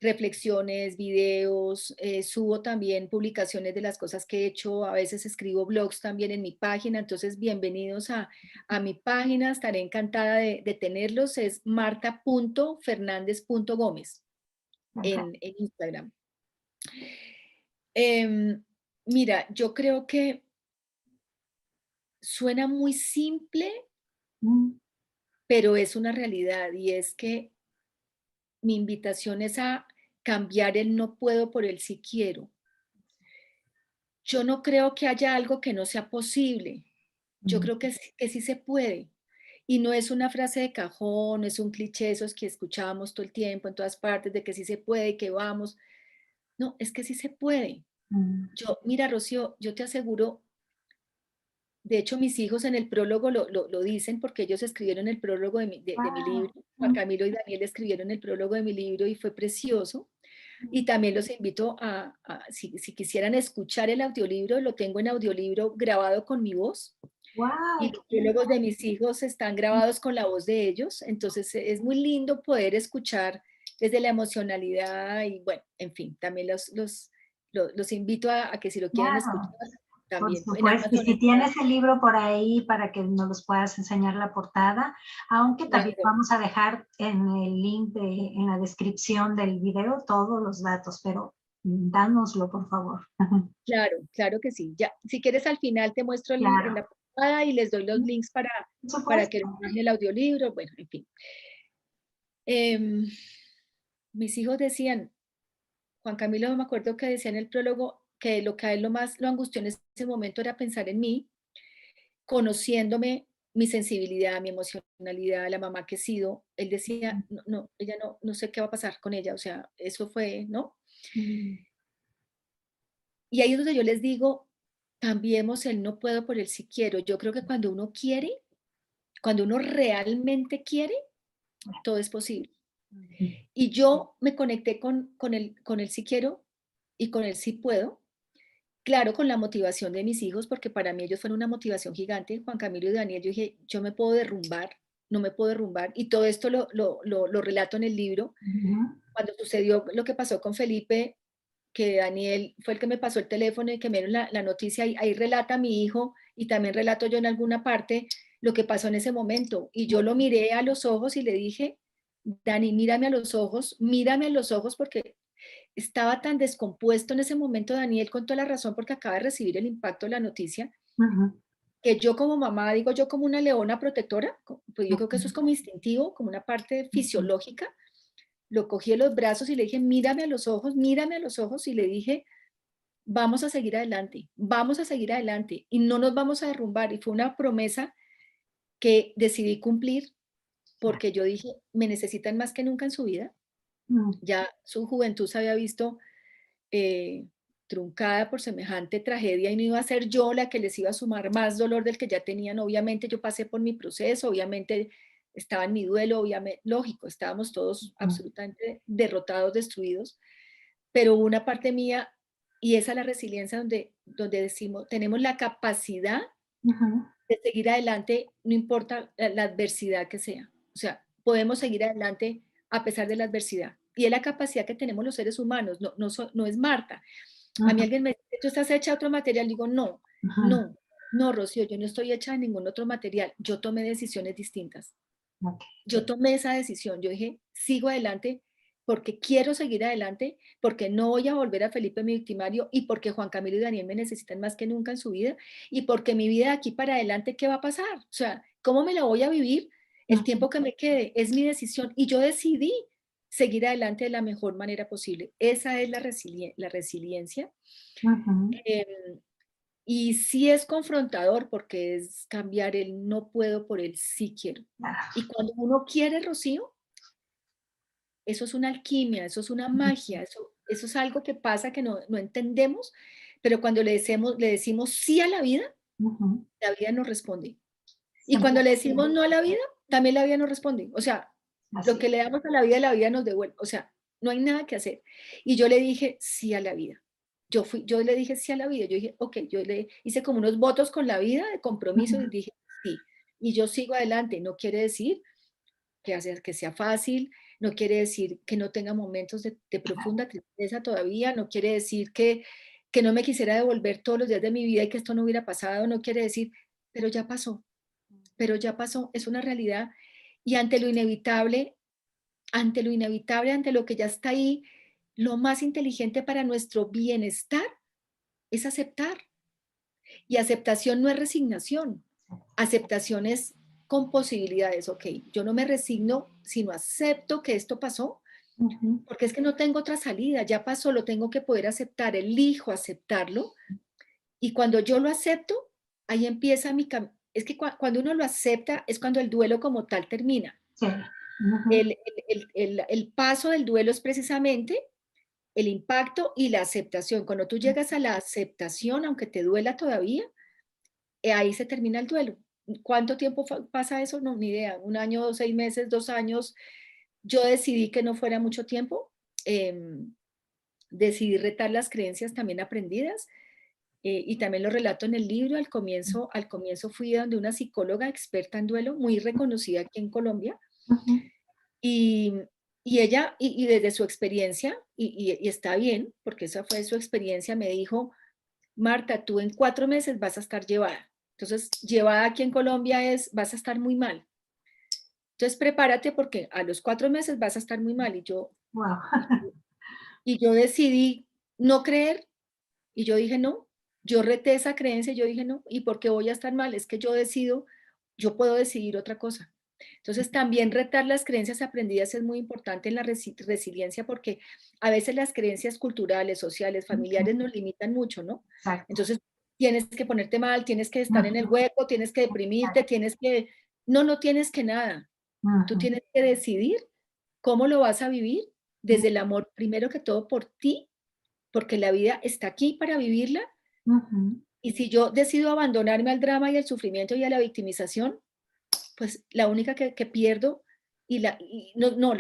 reflexiones, videos, subo también publicaciones de las cosas que he hecho, a veces escribo blogs también en mi página, entonces bienvenidos a mi página, estaré encantada de tenerlos, es marta.fernandez.gómez Perfecto. en Instagram. Em, Mira, yo creo que suena muy simple, Mm, pero es una realidad y es que mi invitación es a cambiar el no puedo por el sí quiero. Yo no creo que haya algo que no sea posible. Yo mm. creo que sí se puede. Y no es una frase de cajón, no es un cliché esos que escuchábamos todo el tiempo en todas partes de que sí se puede, que vamos. No, es que sí se puede. Mm. Mira, Rocío, yo te aseguro, de hecho mis hijos en el prólogo lo dicen porque ellos escribieron el prólogo de mi libro. Wow. Juan Mm, Camilo y Daniel escribieron el prólogo de mi libro y fue precioso. Y también los invito si quisieran escuchar el audiolibro, lo tengo en audiolibro grabado con mi voz y wow, los qué lindo. diálogos de mis hijos están grabados con la voz de ellos. Entonces es muy lindo poder escuchar desde la emocionalidad y bueno, en fin, también los invito a que si lo quieren escuchar, Claro, por también en supuesto. Y Amazon si está. tienes el libro por ahí para que nos los puedas enseñar la portada, aunque también Claro, vamos a dejar en el link en la descripción del video todos los datos, pero dánoslo, por favor. claro, claro que sí. Ya, si quieres al final te muestro en Claro, la portada y les doy los links por para supuesto. que bajen el audiolibro, bueno, en fin. Em, Mis hijos decían, Juan Camilo, me acuerdo que decía en el prólogo que lo que a él lo más lo angustió en ese momento era pensar en mí, conociéndome mi sensibilidad, mi emocionalidad, la mamá que he sido. Él decía, no, no, ella no sé qué va a pasar con ella, o sea, eso fue, ¿no? Mm, Y ahí es donde yo les digo, cambiemos el no puedo por el sí quiero. Yo creo que cuando uno quiere, cuando uno realmente quiere, todo es posible. mm, Y yo me conecté con el sí quiero y con el sí puedo. Claro, con la motivación de mis hijos, porque para mí ellos fueron una motivación gigante. Juan Camilo y Daniel, yo dije, yo me puedo derrumbar, no me puedo derrumbar. Y todo esto lo relato en el libro. ujú. Cuando sucedió lo que pasó con Felipe, que Daniel fue el que me pasó el teléfono y que me dieron la noticia, ahí relata mi hijo y también relato yo en alguna parte lo que pasó en ese momento. Y yo lo miré a los ojos y le dije, Dani, mírame a los ojos porque estaba tan descompuesto en ese momento Daniel con toda la razón porque acaba de recibir el impacto de la noticia, Ujú, que yo como mamá, digo yo como una leona protectora, pues yo creo que eso es ujú, como instintivo, como una parte ujú. fisiológica, lo cogí en los brazos y le dije, mírame a los ojos y le dije, vamos a seguir adelante y no nos vamos a derrumbar. Y fue una promesa que decidí cumplir porque yo dije, me necesitan más que nunca en su vida. Mm, Ya su juventud se había visto eh, truncada por semejante tragedia y no iba a ser yo la que les iba a sumar más dolor del que ya tenían. Obviamente yo pasé por mi proceso, obviamente estaba en mi duelo, obviamente, lógico, estábamos todos mm, absolutamente derrotados, destruidos, pero hubo una parte mía y esa es la resiliencia donde decimos, tenemos la capacidad ujú. de seguir adelante, no importa la adversidad que sea. O sea, podemos seguir adelante a pesar de la adversidad. Y es la capacidad que tenemos los seres humanos, no es Marta. A mí Ujú, alguien me dice, ¿tú estás hecha de otro material? Digo, no, ujú. no, no, Rocío, yo no estoy hecha de ningún otro material. Yo tomé decisiones distintas. Ok. Yo tomé esa decisión. Yo dije, sigo adelante porque quiero seguir adelante, porque no voy a volver a Felipe mi victimario y porque Juan Camilo y Daniel me necesitan más que nunca en su vida y porque mi vida de aquí para adelante, ¿qué va a pasar? O sea, ¿cómo me la voy a vivir el Ujú, tiempo que me quede? Es mi decisión y yo decidí seguir adelante de la mejor manera posible. Esa es la resiliencia. ujú. Eh, y sí es confrontador porque es cambiar el no puedo por el sí quiero. Claro. Y cuando uno quiere, Rocío, eso es una alquimia, eso es una magia, eso es algo que pasa que no entendemos, pero cuando le decimos sí a la vida Ujú. nos responde. Y cuando Siempre. le decimos no a la vida, también la vida nos responde. O sea, lo Así que es. le damos a la vida nos devuelve. O sea, no hay nada que hacer. Y yo le dije sí a la vida. Yo le dije sí a la vida. Yo dije, ok, yo le hice como unos votos con la vida de compromiso y Ujú. dije sí. Y yo sigo adelante. No quiere decir que sea fácil, no quiere decir que no tenga momentos de profunda tristeza todavía, no quiere decir que no me quisiera devolver todos los días de mi vida y que esto no hubiera pasado, no quiere decir, pero ya pasó, es una realidad. Y ante lo que ya está ahí, lo más inteligente para nuestro bienestar es aceptar. Y aceptación no es resignación, aceptación es con posibilidades. Ok, yo no me resigno, sino acepto que esto pasó, Ujú. porque es que no tengo otra salida, ya pasó, lo tengo que poder aceptar, elijo aceptarlo. Y cuando yo lo acepto, ahí empieza mi camino. Es que cuando uno lo acepta es cuando el duelo como tal termina. Sí. Ujú. El paso del duelo es precisamente el impacto y la aceptación. Cuando tú llegas a la aceptación, aunque te duela todavía, ahí se termina el duelo. ¿Cuánto tiempo pasa eso? No, ni idea. 1 año, 6 meses, 2 años. Yo decidí que no fuera mucho tiempo. Decidí retar las creencias también aprendidas. Y también lo relato en el libro. Al comienzo fui donde una psicóloga experta en duelo, muy reconocida aquí en Colombia. Ujú. Y, y ella, y desde su experiencia, y está bien, porque esa fue su experiencia, me dijo, Marta, tú en 4 meses vas a estar llevada. Entonces, llevada aquí en Colombia vas a estar muy mal. Entonces, prepárate porque a los 4 meses vas a estar muy mal. Wow. Y yo decidí no creer y yo dije no. Yo reté esa creencia y yo dije no. ¿Y por qué voy a estar mal? Es que yo puedo decidir otra cosa. Entonces, también retar las creencias aprendidas es muy importante en la resiliencia porque a veces las creencias culturales, sociales, familiares nos limitan mucho, ¿no? Exacto. Entonces, tienes que ponerte mal, tienes que estar en el Ujú. hueco, tienes que deprimirte, tienes que... No, no tienes que nada. Tú Ujú. tienes que decidir cómo lo vas a vivir desde el amor, primero que todo por ti, porque la vida está aquí para vivirla. Ujú. Y si yo decido abandonarme al drama y al sufrimiento y a la victimización, pues la única que pierdo, la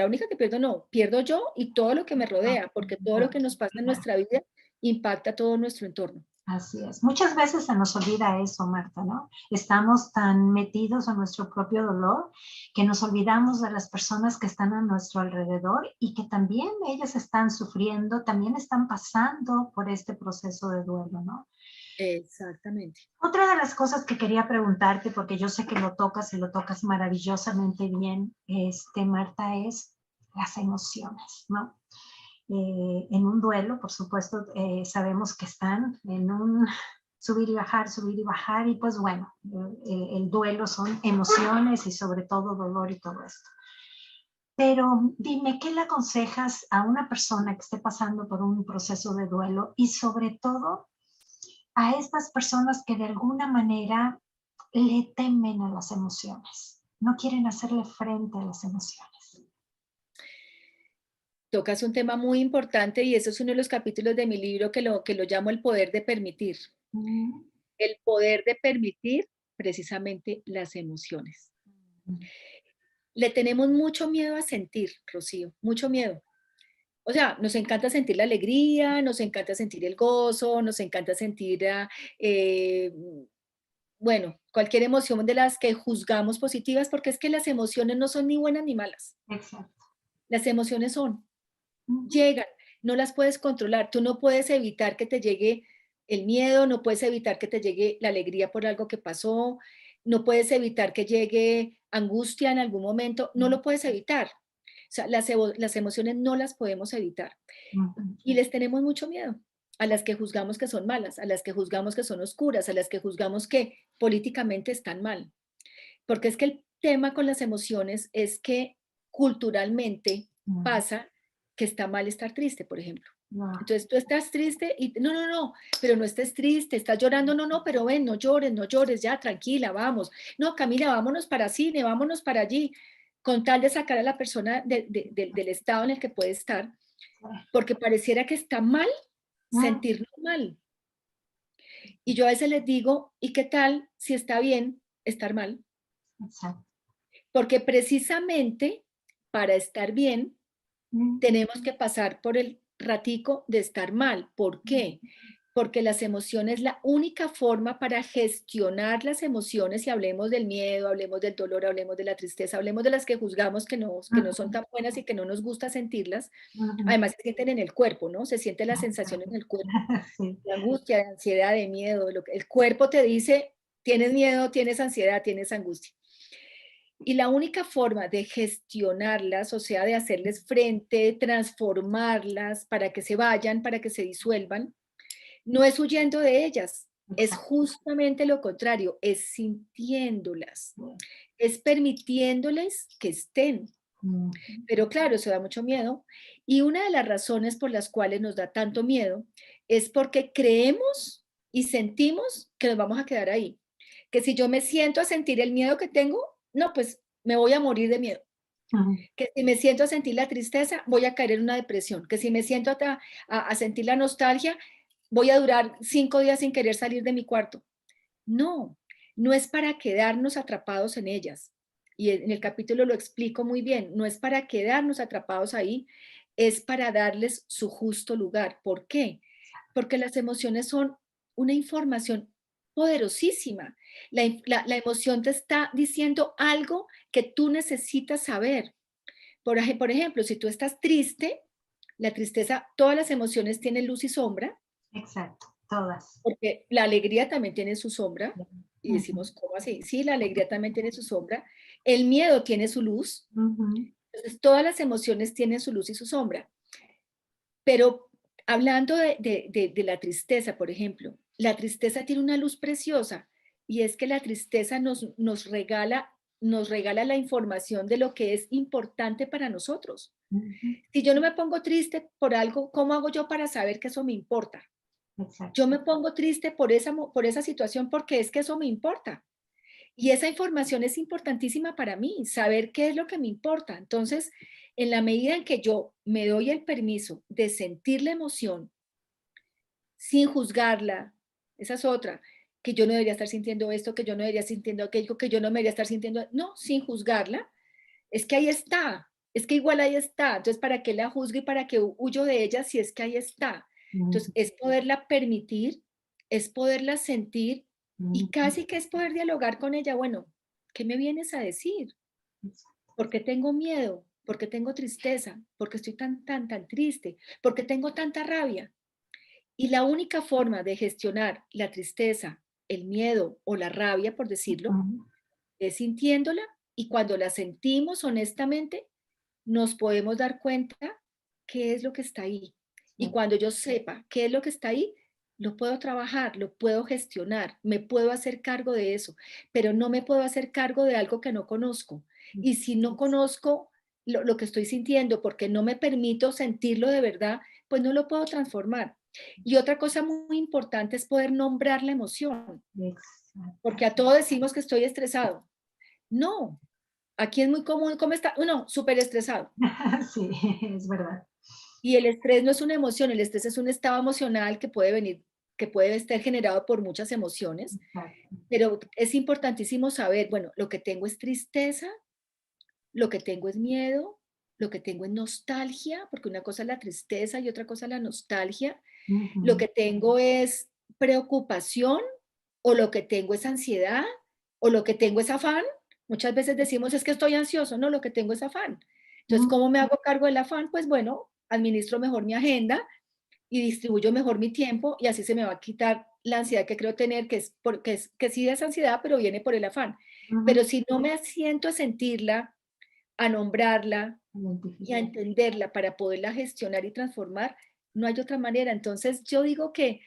única que pierdo no, pierdo yo y todo lo que me rodea, porque todo lo que nos pasa en nuestra vida impacta todo nuestro entorno. Así es. Muchas veces se nos olvida eso, Marta, ¿no? Estamos tan metidos en nuestro propio dolor que nos olvidamos de las personas que están a nuestro alrededor y que también ellas están sufriendo, también están pasando por este proceso de duelo, ¿no? Exactamente. Otra de las cosas que quería preguntarte, porque yo sé que lo tocas y lo tocas maravillosamente bien, Marta, es las emociones, ¿no? En un duelo, por supuesto, sabemos que están en un subir y bajar, y pues bueno, el duelo son emociones y sobre todo dolor y todo esto. Pero dime, ¿qué le aconsejas a una persona que esté pasando por un proceso de duelo y sobre todo a estas personas que de alguna manera le temen a las emociones, no quieren hacerle frente a las emociones? Tocas un tema muy importante y eso es uno de los capítulos de mi libro que lo llamo el poder de permitir. Mm. El poder de permitir precisamente las emociones. Le tenemos mucho miedo a sentir, Rocío, mucho miedo. O sea, nos encanta sentir la alegría, nos encanta sentir el gozo, nos encanta sentir, eh, bueno, cualquier emoción de las que juzgamos positivas, porque es que las emociones no son ni buenas ni malas. Exacto. Las emociones Ujú. llegan, no las puedes controlar. Tú no puedes evitar que te llegue el miedo, no puedes evitar que te llegue la alegría por algo que pasó, no puedes evitar que llegue angustia en algún momento, no lo puedes evitar. O sea, las emociones no las podemos evitar. Ujú. Y les tenemos mucho miedo a las que juzgamos que son malas, a las que juzgamos que son oscuras, a las que juzgamos que políticamente están mal. Porque es que el tema con las emociones es que culturalmente Ujú. pasa que está mal estar triste, por ejemplo. No. Entonces tú estás triste y no, no, no, pero no estés triste, estás llorando, no, no, pero ven, no llores, no llores, ya, tranquila, vamos. No, Camila, vámonos para cine, vámonos para allí, con tal de sacar a la persona del estado en el que puede estar, porque pareciera que está mal Mm. sentirnos mal. Y yo a veces les digo, ¿y qué tal si está bien estar mal? exacto. Porque precisamente para estar bien tenemos que pasar por el ratico de estar mal. ¿Por qué? Porque las emociones, la única forma para gestionar las emociones, y hablemos del miedo, hablemos del dolor, hablemos de la tristeza, hablemos de las que juzgamos que no son tan buenas y que no nos gusta sentirlas, Ujú. además se sienten en el cuerpo, ¿no? Se siente la sensación en el cuerpo, Sí, de angustia, de ansiedad, de miedo, el cuerpo te dice, tienes miedo, tienes ansiedad, tienes angustia. Y la única forma de gestionarlas, o sea, de hacerles frente, transformarlas para que se vayan, para que se disuelvan, no es huyendo de ellas, es exacto. justamente lo contrario, es sintiéndolas, es permitiéndoles que estén. Ujú. Pero claro, eso da mucho miedo. Y una de las razones por las cuales nos da tanto miedo es porque creemos y sentimos que nos vamos a quedar ahí. Que si yo me siento a sentir el miedo que tengo, no, pues me voy a morir de miedo. Ujú. Que si me siento a sentir la tristeza, voy a caer en una depresión. Que si me siento a sentir la nostalgia, voy a durar 5 días sin querer salir de mi cuarto. No, no es para quedarnos atrapados en ellas. Y en el capítulo lo explico muy bien. No es para quedarnos atrapados ahí, es para darles su justo lugar. ¿Por qué? Porque las emociones son una información poderosísima. La emoción te está diciendo algo que tú necesitas saber. Por ejemplo, si tú estás triste, la tristeza, todas las emociones tienen luz y sombra, Exacto, todas. porque la alegría también tiene su sombra, y Ujú. decimos, ¿cómo así? Sí, la alegría también tiene su sombra, el miedo tiene su luz, Ujú. entonces todas las emociones tienen su luz y su sombra. Pero hablando de la tristeza, por ejemplo, la tristeza tiene una luz preciosa, y es que la tristeza nos regala la información de lo que es importante para nosotros. Ujú. Si yo no me pongo triste por algo, ¿cómo hago yo para saber que eso me importa? Exacto. Yo me pongo triste por esa situación porque es que eso me importa. Y esa información es importantísima para mí, saber qué es lo que me importa. Entonces, en la medida en que yo me doy el permiso de sentir la emoción sin juzgarla, esa es otra, que yo no debería estar sintiendo esto, que yo no debería estar sintiendo aquello, que yo no debería estar sintiendo, no, sin juzgarla, es que ahí está, es que igual ahí está. Entonces, ¿para qué la juzgo y para qué huyo de ella si es que ahí está? Entonces, Ujú. es poderla permitir, es poderla sentir y Ujú. casi que es poder dialogar con ella. Bueno, ¿qué me vienes a decir? ¿Por qué tengo miedo? ¿Por qué tengo tristeza? ¿Por qué estoy tan triste? ¿Por qué tengo tanta rabia? Y la única forma de gestionar la tristeza, el miedo o la rabia, por decirlo, Ujú. es sintiéndola, y cuando la sentimos honestamente, nos podemos dar cuenta qué es lo que está ahí. Y Sí. cuando yo sepa qué es lo que está ahí, lo puedo trabajar, lo puedo gestionar, me puedo hacer cargo de eso, pero no me puedo hacer cargo de algo que no conozco. Y si no conozco lo que estoy sintiendo porque no me permito sentirlo de verdad, pues no lo puedo transformar. Y otra cosa muy importante es poder nombrar la emoción, Exacto. porque a todos decimos que estoy estresado. No, aquí es muy común, ¿cómo está? Uno, súper estresado. Sí, es verdad. Y el estrés no es una emoción, el estrés es un estado emocional que puede venir, que puede estar generado por muchas emociones, Exacto. pero es importantísimo saber, bueno, lo que tengo es tristeza, lo que tengo es miedo, lo que tengo es nostalgia, porque una cosa es la tristeza y otra cosa es la nostalgia, lo Ujú. que tengo es preocupación, o lo que tengo es ansiedad, o lo que tengo es afán. Muchas veces decimos, es que estoy ansioso, no, lo que tengo es afán. Entonces, Mm. ¿cómo me hago cargo del afán? Pues bueno, administro mejor mi agenda y distribuyo mejor mi tiempo, y así se me va a quitar la ansiedad que creo tener, que sí es ansiedad, pero viene por el afán. Ujú. Pero si no me siento a sentirla, a nombrarla y a Identificar. entenderla para poderla gestionar y transformar, no hay otra manera. Entonces, yo digo que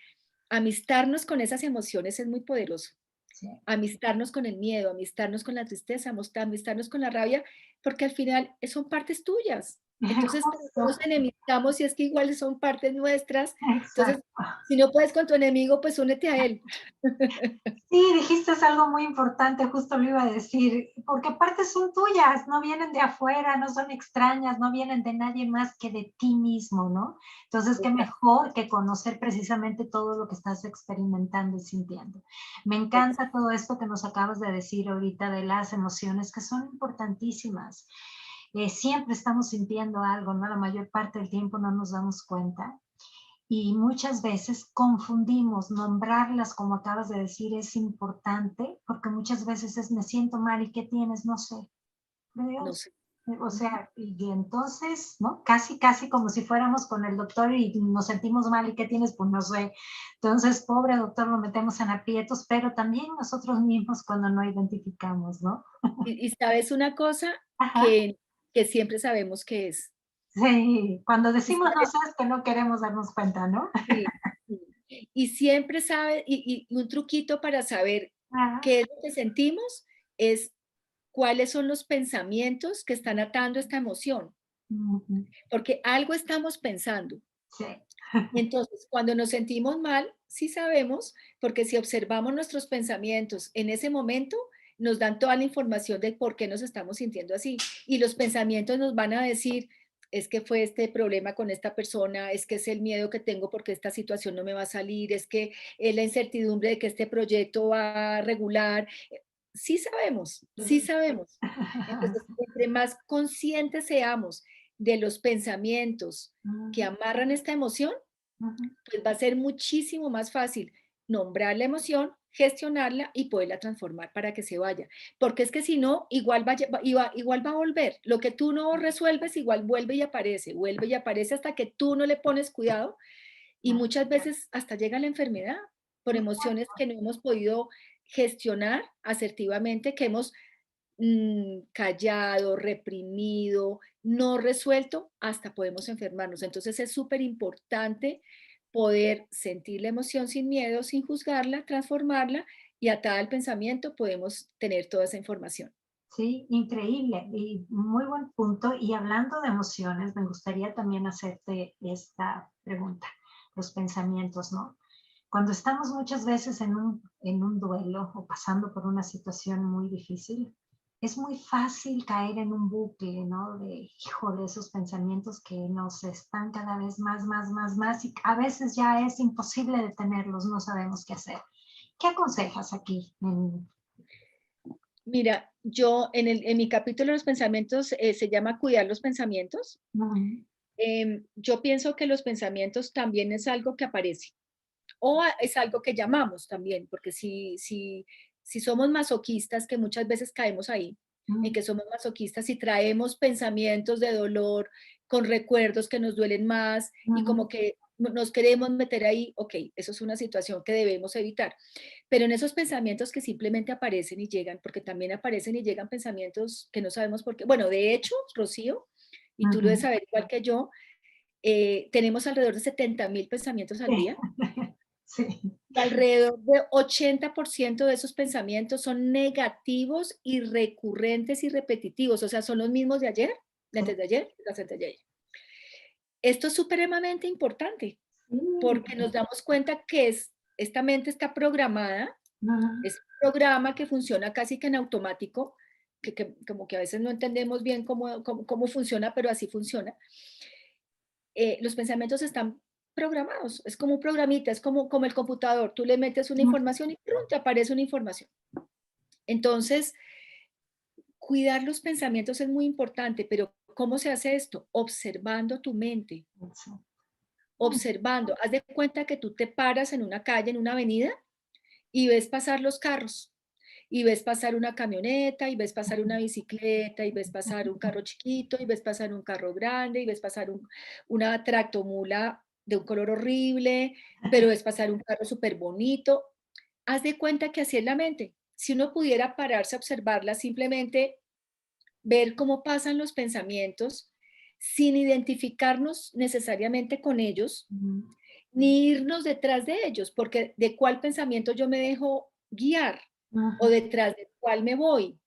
amistarnos con esas emociones es muy poderoso. Sí. Amistarnos con el miedo, amistarnos con la tristeza, amistarnos con la rabia, porque al final son partes tuyas. Entonces, ¿por qué Justo, nos enemistamos si es que igual son partes nuestras? Entonces, exacto. si no puedes con tu enemigo, pues únete a él. Sí, dijiste algo muy importante, justo lo iba a decir, porque aparte son tuyas, no vienen de afuera, no son extrañas, no vienen de nadie más que de ti mismo, ¿no? Entonces, qué Exacto, mejor que conocer precisamente todo lo que estás experimentando y sintiendo. Me exacto. encanta todo esto que nos acabas de decir ahorita de las emociones, que son importantísimas. Siempre estamos sintiendo algo, ¿no? La mayor parte del tiempo no nos damos cuenta. Y muchas veces confundimos, nombrarlas, como acabas de decir, es importante, porque muchas veces es me siento mal y ¿qué tienes? No sé. No Dios. sé. O Ujú. sea, y entonces, ¿no? Casi, casi como si fuéramos con el doctor y nos sentimos mal y ¿qué tienes? Pues no sé. Entonces, pobre doctor, lo metemos en aprietos, pero también nosotros mismos cuando no identificamos, ¿no? Y sabes una cosa Ajá. que, que siempre sabemos que es. Sí, cuando Y decimos no sabes, sé es que no queremos darnos cuenta, ¿no? sí, sí. Y siempre sabe, y un truquito para saber Ajá. qué es lo que sentimos es cuáles son los pensamientos que están atando esta emoción, Ujú. porque algo estamos pensando. Sí. Entonces, cuando nos sentimos mal, sí sabemos, porque si observamos nuestros pensamientos en ese momento, nos dan toda la información de por qué nos estamos sintiendo así. Y los pensamientos nos van a decir, es que fue este problema con esta persona, es que es el miedo que tengo porque esta situación no me va a salir, es que es la incertidumbre de que este proyecto va a regular. Sí sabemos, sí sabemos. Entonces, entre más conscientes seamos de los pensamientos que Ujú, amarran esta emoción, ujú. pues va a ser muchísimo más fácil nombrar la emoción, gestionarla y poderla transformar para que se vaya. Porque es que si no, igual va a volver. Lo que tú no resuelves, igual vuelve y aparece hasta que tú no le pones cuidado y muchas veces hasta llega la enfermedad por emociones que no hemos podido gestionar asertivamente, que hemos callado, reprimido, no resuelto, hasta podemos enfermarnos. Entonces es súper importante poder sentir la emoción sin miedo, sin juzgarla, transformarla y atada al pensamiento podemos tener toda esa información. Sí, increíble y muy buen punto. Y hablando de emociones, me gustaría también hacerte esta pregunta, los pensamientos, ¿no? Cuando estamos muchas veces en un duelo o pasando por una situación muy difícil, es muy fácil caer en un bucle, ¿no? De, híjole, esos pensamientos que nos están cada vez más, más, más, más, y a veces ya es imposible detenerlos, no sabemos qué hacer. ¿Qué aconsejas aquí? Mira, yo en mi capítulo de los pensamientos se llama Cuidar los pensamientos. Ujú, Yo pienso que los pensamientos también es algo que aparece o es algo que llamamos también, porque si somos masoquistas, que muchas veces caemos ahí, en ujú, que somos masoquistas y traemos pensamientos de dolor con recuerdos que nos duelen más y ujú. como que nos queremos meter ahí, ok, eso es una situación que debemos evitar. Pero en esos pensamientos que simplemente aparecen y llegan, porque también aparecen y llegan pensamientos que no sabemos por qué. Bueno, de hecho, Rocío, y tú lo debes Ujú. saber igual que yo, tenemos alrededor de 70.000 pensamientos al Sí, día. sí, Y alrededor de 80% de esos pensamientos son negativos y recurrentes y repetitivos, o sea, son los mismos de ayer, de sí, antes de ayer, de antes de ayer. Esto es supremamente importante sí. porque nos damos cuenta que esta mente está programada, Ujú. es un programa que funciona casi que en automático, como que a veces no entendemos bien cómo funciona, pero así funciona. Los pensamientos están programados, es como un programita, es como el computador, tú le metes una información y ¡prum! Te aparece una información. Entonces, cuidar los pensamientos es muy importante, pero ¿cómo se hace esto? Observando tu mente, Eso. observando. Haz de cuenta que tú te paras en una calle, en una avenida, y ves pasar los carros, y ves pasar una camioneta, y ves pasar una bicicleta, y ves pasar un carro chiquito, y ves pasar un carro grande, y ves pasar una tractomula de un color horrible, pero ves pasar un carro súper bonito. Haz de cuenta que así es la mente. Si uno pudiera pararse a observarla, simplemente ver cómo pasan los pensamientos sin identificarnos necesariamente con ellos, Ujú. ni irnos detrás de ellos, porque de cuál pensamiento yo me dejo guiar o Ujú. detrás de cuál me voy.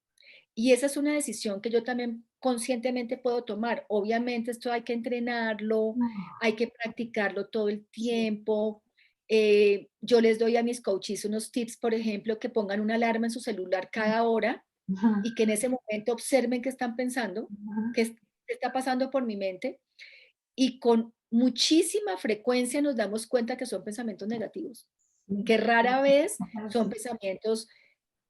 Y esa es una decisión que yo también conscientemente puedo tomar. Obviamente esto hay que entrenarlo, hay que practicarlo todo el tiempo. Yo les doy a mis coaches unos tips, por ejemplo, que pongan una alarma en su celular cada hora Ujú, y que en ese momento observen qué están pensando, ujú. qué está pasando por mi mente, y con muchísima frecuencia nos damos cuenta que son pensamientos negativos, Sí, que rara vez son sí, pensamientos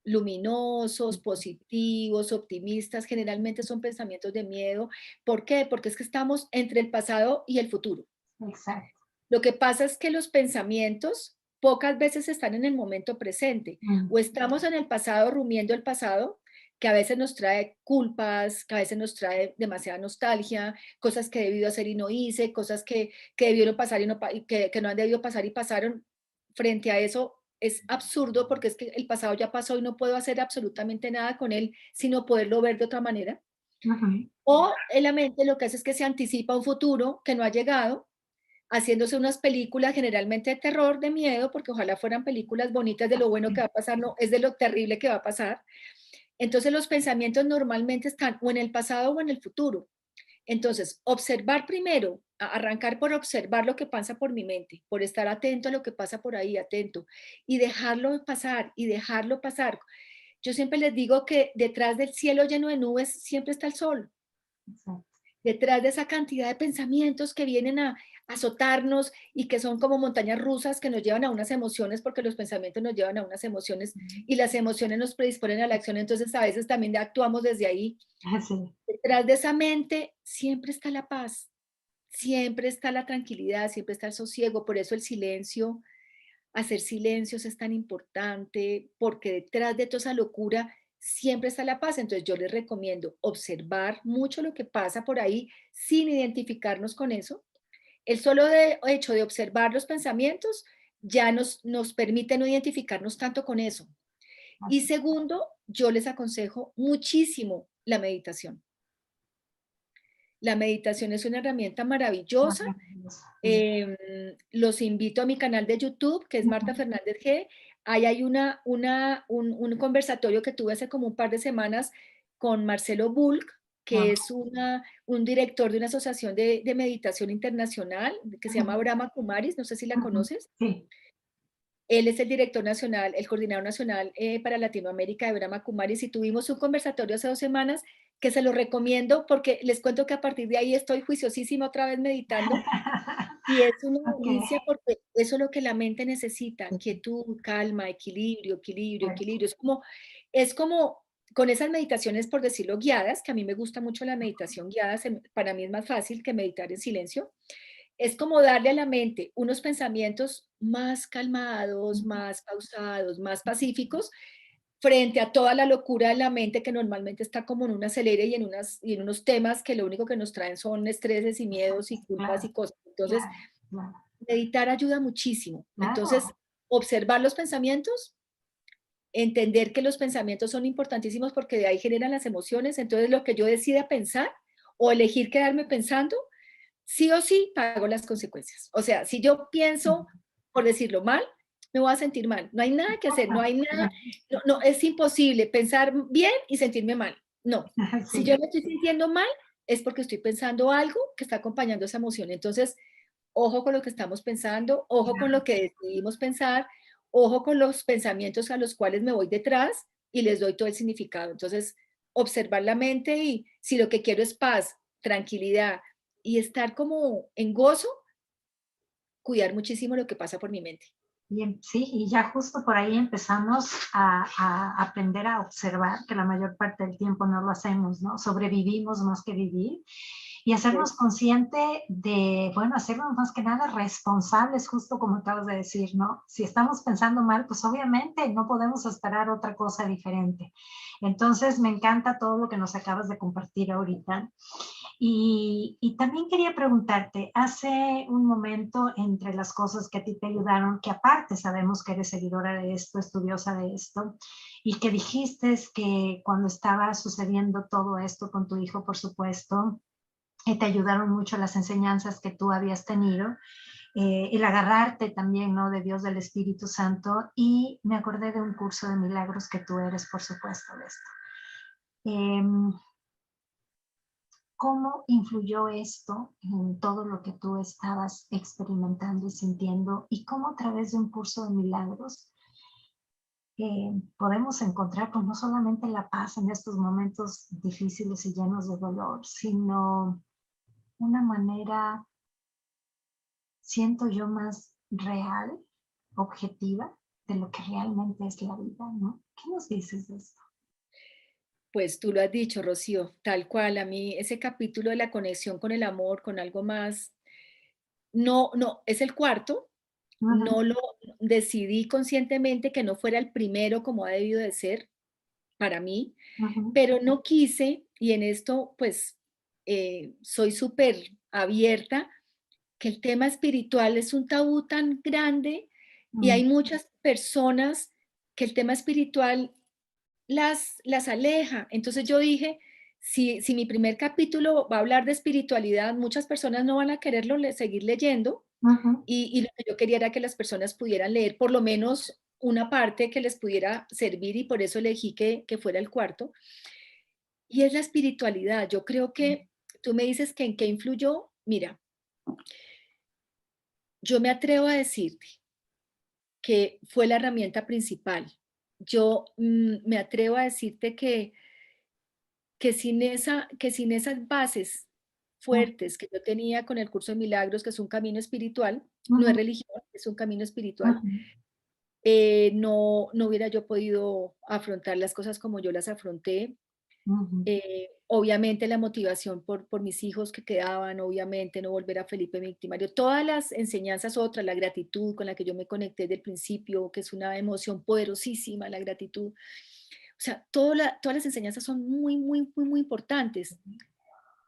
luminosos, positivos, optimistas, generalmente son pensamientos de miedo. ¿Por qué? Porque es que estamos entre el pasado y el futuro. exacto. Lo que pasa es que los pensamientos pocas veces están en el momento presente, Mm, o estamos en el pasado rumiando el pasado, que a veces nos trae culpas, que a veces nos trae demasiada nostalgia, cosas que he debido hacer y no hice, cosas que debieron pasar y que no han debido pasar y pasaron. Frente a eso es absurdo porque es que el pasado ya pasó y no puedo hacer absolutamente nada con él, sino poderlo ver de otra manera. ujú. O en la mente lo que hace es que se anticipa un futuro que no ha llegado, haciéndose unas películas generalmente de terror, de miedo, porque ojalá fueran películas bonitas de lo bueno que va a pasar, no, es de lo terrible que va a pasar. Entonces los pensamientos normalmente están o en el pasado o en el futuro. Entonces, observar primero, arrancar por observar lo que pasa por mi mente, por estar atento a lo que pasa por ahí, atento, y dejarlo pasar, y dejarlo pasar. Yo siempre les digo que detrás del cielo lleno de nubes siempre está el sol. Exacto. Detrás de esa cantidad de pensamientos que vienen a azotarnos y que son como montañas rusas que nos llevan a unas emociones, porque los pensamientos nos llevan a unas emociones y las emociones nos predisponen a la acción, entonces a veces también actuamos desde ahí. Sí, Detrás de esa mente siempre está la paz, siempre está la tranquilidad, siempre está el sosiego, por eso el silencio, hacer silencios es tan importante, porque detrás de toda esa locura siempre está la paz. Entonces yo les recomiendo observar mucho lo que pasa por ahí sin identificarnos con eso. El solo hecho de observar los pensamientos ya nos permite no identificarnos tanto con eso. Y así, segundo, yo les aconsejo muchísimo la meditación. La meditación es una herramienta maravillosa. maravilloso. Los invito a mi canal de YouTube, que es Marta Ujú, Fernández G. Ahí hay un conversatorio que tuve hace como un par de semanas con Marcelo Bulc, que wow, es un director de una asociación de meditación internacional que se ujú, llama Brahma Kumaris, no sé si la ujú. conoces. Sí. Él es el director nacional, el coordinador nacional para Latinoamérica de Brahma Kumaris, y tuvimos un conversatorio hace 2 semanas que se lo recomiendo porque les cuento que a partir de ahí estoy juiciosísima otra vez meditando. Y es una Ok, delicia porque eso es lo que la mente necesita: sí, quietud, calma, equilibrio, equilibrio, bueno, equilibrio. Es como con esas meditaciones, por decirlo, guiadas, que a mí me gusta mucho la meditación guiada, para mí es más fácil que meditar en silencio. Es como darle a la mente unos pensamientos más calmados, más pausados, más pacíficos, frente a toda la locura de la mente que normalmente está como en un acelere y en unos temas que lo único que nos traen son estreses y miedos y culpas claro, y cosas. Entonces, claro, claro, meditar ayuda muchísimo. Entonces, claro. observar los pensamientos, entender que los pensamientos son importantísimos porque de ahí generan las emociones. Entonces, lo que yo decida pensar o elegir quedarme pensando, sí o sí pago las consecuencias. O sea, si yo pienso, por decirlo mal, me voy a sentir mal. No hay nada que hacer, no hay nada, no, no, es imposible pensar bien y sentirme mal. No, si Sí, yo me estoy sintiendo mal, es porque estoy pensando algo que está acompañando esa emoción. Entonces, ojo con lo que estamos pensando, ojo con lo que decidimos pensar, ojo con los pensamientos a los cuales me voy detrás y les doy todo el significado. Entonces, observar la mente, y si lo que quiero es paz, tranquilidad y estar como en gozo, cuidar muchísimo lo que pasa por mi mente. bien, sí, y ya justo por ahí empezamos a aprender a observar, que la mayor parte del tiempo no lo hacemos, ¿no? Sobrevivimos más que vivir. Y hacernos consciente de, bueno, hacernos más que nada responsables, justo como acabas de decir, ¿no? Si estamos pensando mal, pues obviamente no podemos esperar otra cosa diferente. Entonces, me encanta todo lo que nos acabas de compartir ahorita. Y también quería preguntarte, hace un momento, entre las cosas que a ti te ayudaron, que aparte sabemos que eres seguidora de esto, estudiosa de esto, y que dijiste que cuando estaba sucediendo todo esto con tu hijo, por supuesto, te ayudaron mucho las enseñanzas que tú habías tenido, el agarrarte también, ¿no? De Dios, del Espíritu Santo, y me acordé de un curso de milagros que tú eres, por supuesto, de esto. Eh, ¿Cómo influyó esto en todo lo que tú estabas experimentando y sintiendo? Y cómo a través de un curso de milagros podemos encontrar pues no solamente la paz en estos momentos difíciles y llenos de dolor, sino una manera, siento yo, más real, objetiva, de lo que realmente es la vida, ¿no? ¿Qué nos dices de esto? Pues tú lo has dicho, Rocío, tal cual. A mí ese capítulo de la conexión con el amor, con algo más, no, es el cuarto. Ujú, No lo decidí conscientemente que no fuera el primero como ha debido de ser para mí, ujú, pero no quise, y en esto pues soy súper abierta, que el tema espiritual es un tabú tan grande y mm, hay muchas personas que el tema espiritual las aleja. Entonces yo dije, si mi primer capítulo va a hablar de espiritualidad, muchas personas no van a quererlo seguir leyendo ujú, y lo que yo quería era que las personas pudieran leer por lo menos una parte que les pudiera servir y por eso elegí que fuera el cuarto. Y es la espiritualidad. Yo creo que tú me dices que en qué influyó. Mira, yo me atrevo a decirte que fue la herramienta principal. Yo me atrevo a decirte que sin esas bases mm, fuertes que yo tenía con el curso de milagros, que es un camino espiritual, no es ujú, religión, es un camino espiritual, ujú, no hubiera yo podido afrontar las cosas como yo las afronté. ujú, Obviamente la motivación por mis hijos que quedaban, obviamente no volver a Felipe victimario, todas las enseñanzas otras, la gratitud con la que yo me conecté desde el principio, que es una emoción poderosísima, la gratitud. O sea, todas las enseñanzas son muy importantes,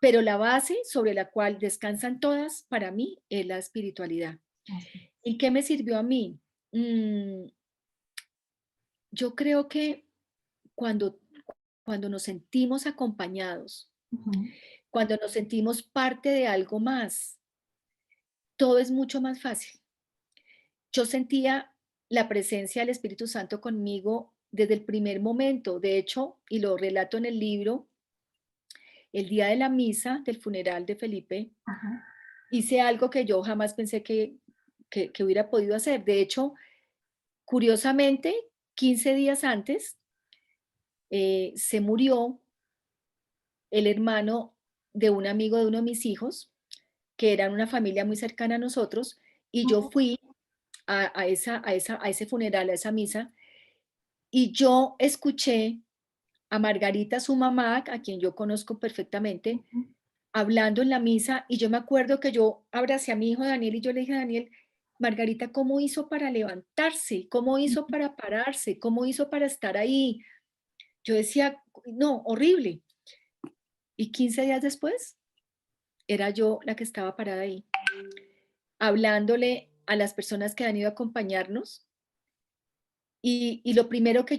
pero la base sobre la cual descansan todas para mí es la espiritualidad. así. ¿En qué me sirvió a mí? Mm, yo creo que cuando, cuando nos sentimos acompañados, Ujú, cuando nos sentimos parte de algo más, todo es mucho más fácil. Yo sentía la presencia del Espíritu Santo conmigo desde el primer momento. De hecho, y lo relato en el libro, el día de la misa del funeral de Felipe, ajá, hice algo que yo jamás pensé que hubiera podido hacer. De hecho, curiosamente, 15 días antes, se murió el hermano de un amigo de uno de mis hijos, que eran una familia muy cercana a nosotros, y yo ujú, fui a ese funeral, a esa misa, y yo escuché a Margarita, su mamá, a quien yo conozco perfectamente, ujú, hablando en la misa, y yo me acuerdo que yo abracé a mi hijo Daniel y yo le dije a Daniel, Margarita, ¿cómo hizo para levantarse? ¿Cómo hizo para pararse? ¿Cómo hizo para estar ahí? Yo decía, no, horrible. Y 15 días después, era yo la que estaba parada ahí, hablándole a las personas que han ido a acompañarnos. Y lo primero que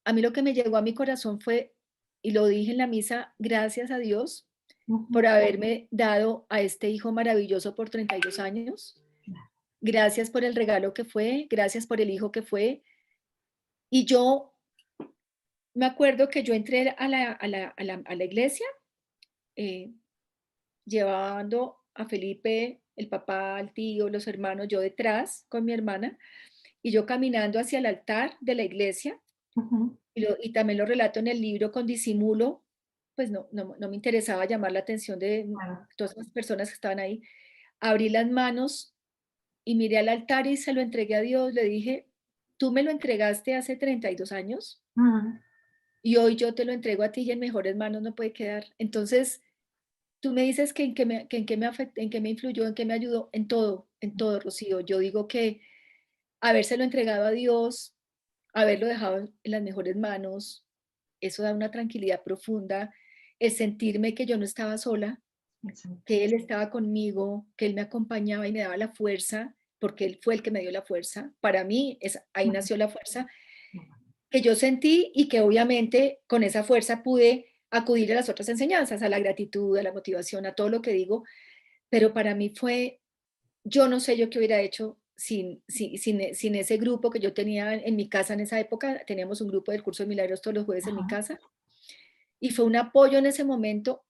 a mí lo que me llegó a mi corazón fue, y lo dije en la misa, gracias a Dios ujú, por haberme dado a este hijo maravilloso por 32 años. Gracias por el regalo que fue, gracias por el hijo que fue. Y yo me acuerdo que yo entré a la iglesia eh, llevando a Felipe, el papá, el tío, los hermanos, yo detrás con mi hermana, y yo caminando hacia el altar de la iglesia, ujú, y también lo relato en el libro con disimulo, pues no me interesaba llamar la atención de claro, todas las personas que estaban ahí. Abrí las manos y miré al altar y se lo entregué a Dios. Le dije, tú me lo entregaste hace 32 años ujú, y hoy yo te lo entrego a ti y en mejores manos no puede quedar. Entonces, tú me dices que en qué me afectó, en qué me influyó, en qué me ayudó, en todo, Rocío. Yo digo que habérselo entregado a Dios, haberlo dejado en las mejores manos, eso da una tranquilidad profunda, el sentirme que yo no estaba sola, exacto. que Él estaba conmigo, que Él me acompañaba y me daba la fuerza, porque Él fue el que me dio la fuerza. Para mí, ahí Ujú, nació la fuerza que yo sentí y que obviamente con esa fuerza pude acudir a las otras enseñanzas, a la gratitud, a la motivación, a todo lo que digo, pero para mí fue, yo no sé yo qué hubiera hecho sin ese grupo que yo tenía en mi casa en esa época. Teníamos un grupo del curso de milagros todos los jueves en mi ajá, casa y fue un apoyo en ese momento.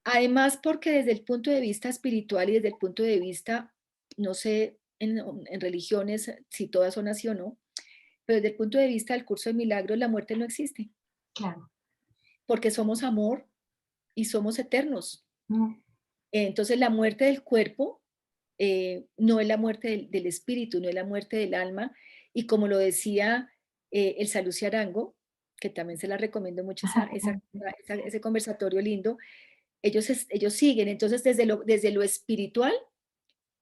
Además, porque desde el punto de vista espiritual y desde el punto de vista, no sé en religiones si todas son así o no, pero desde el punto de vista del curso de milagros, la muerte no existe, Claro. porque somos amor y somos eternos. Mm, Entonces, la muerte del cuerpo no es la muerte del espíritu, no es la muerte del alma. Y como lo decía el Salusi Arango, que también se la recomiendo mucho ese conversatorio lindo, ellos siguen. Entonces, desde lo espiritual,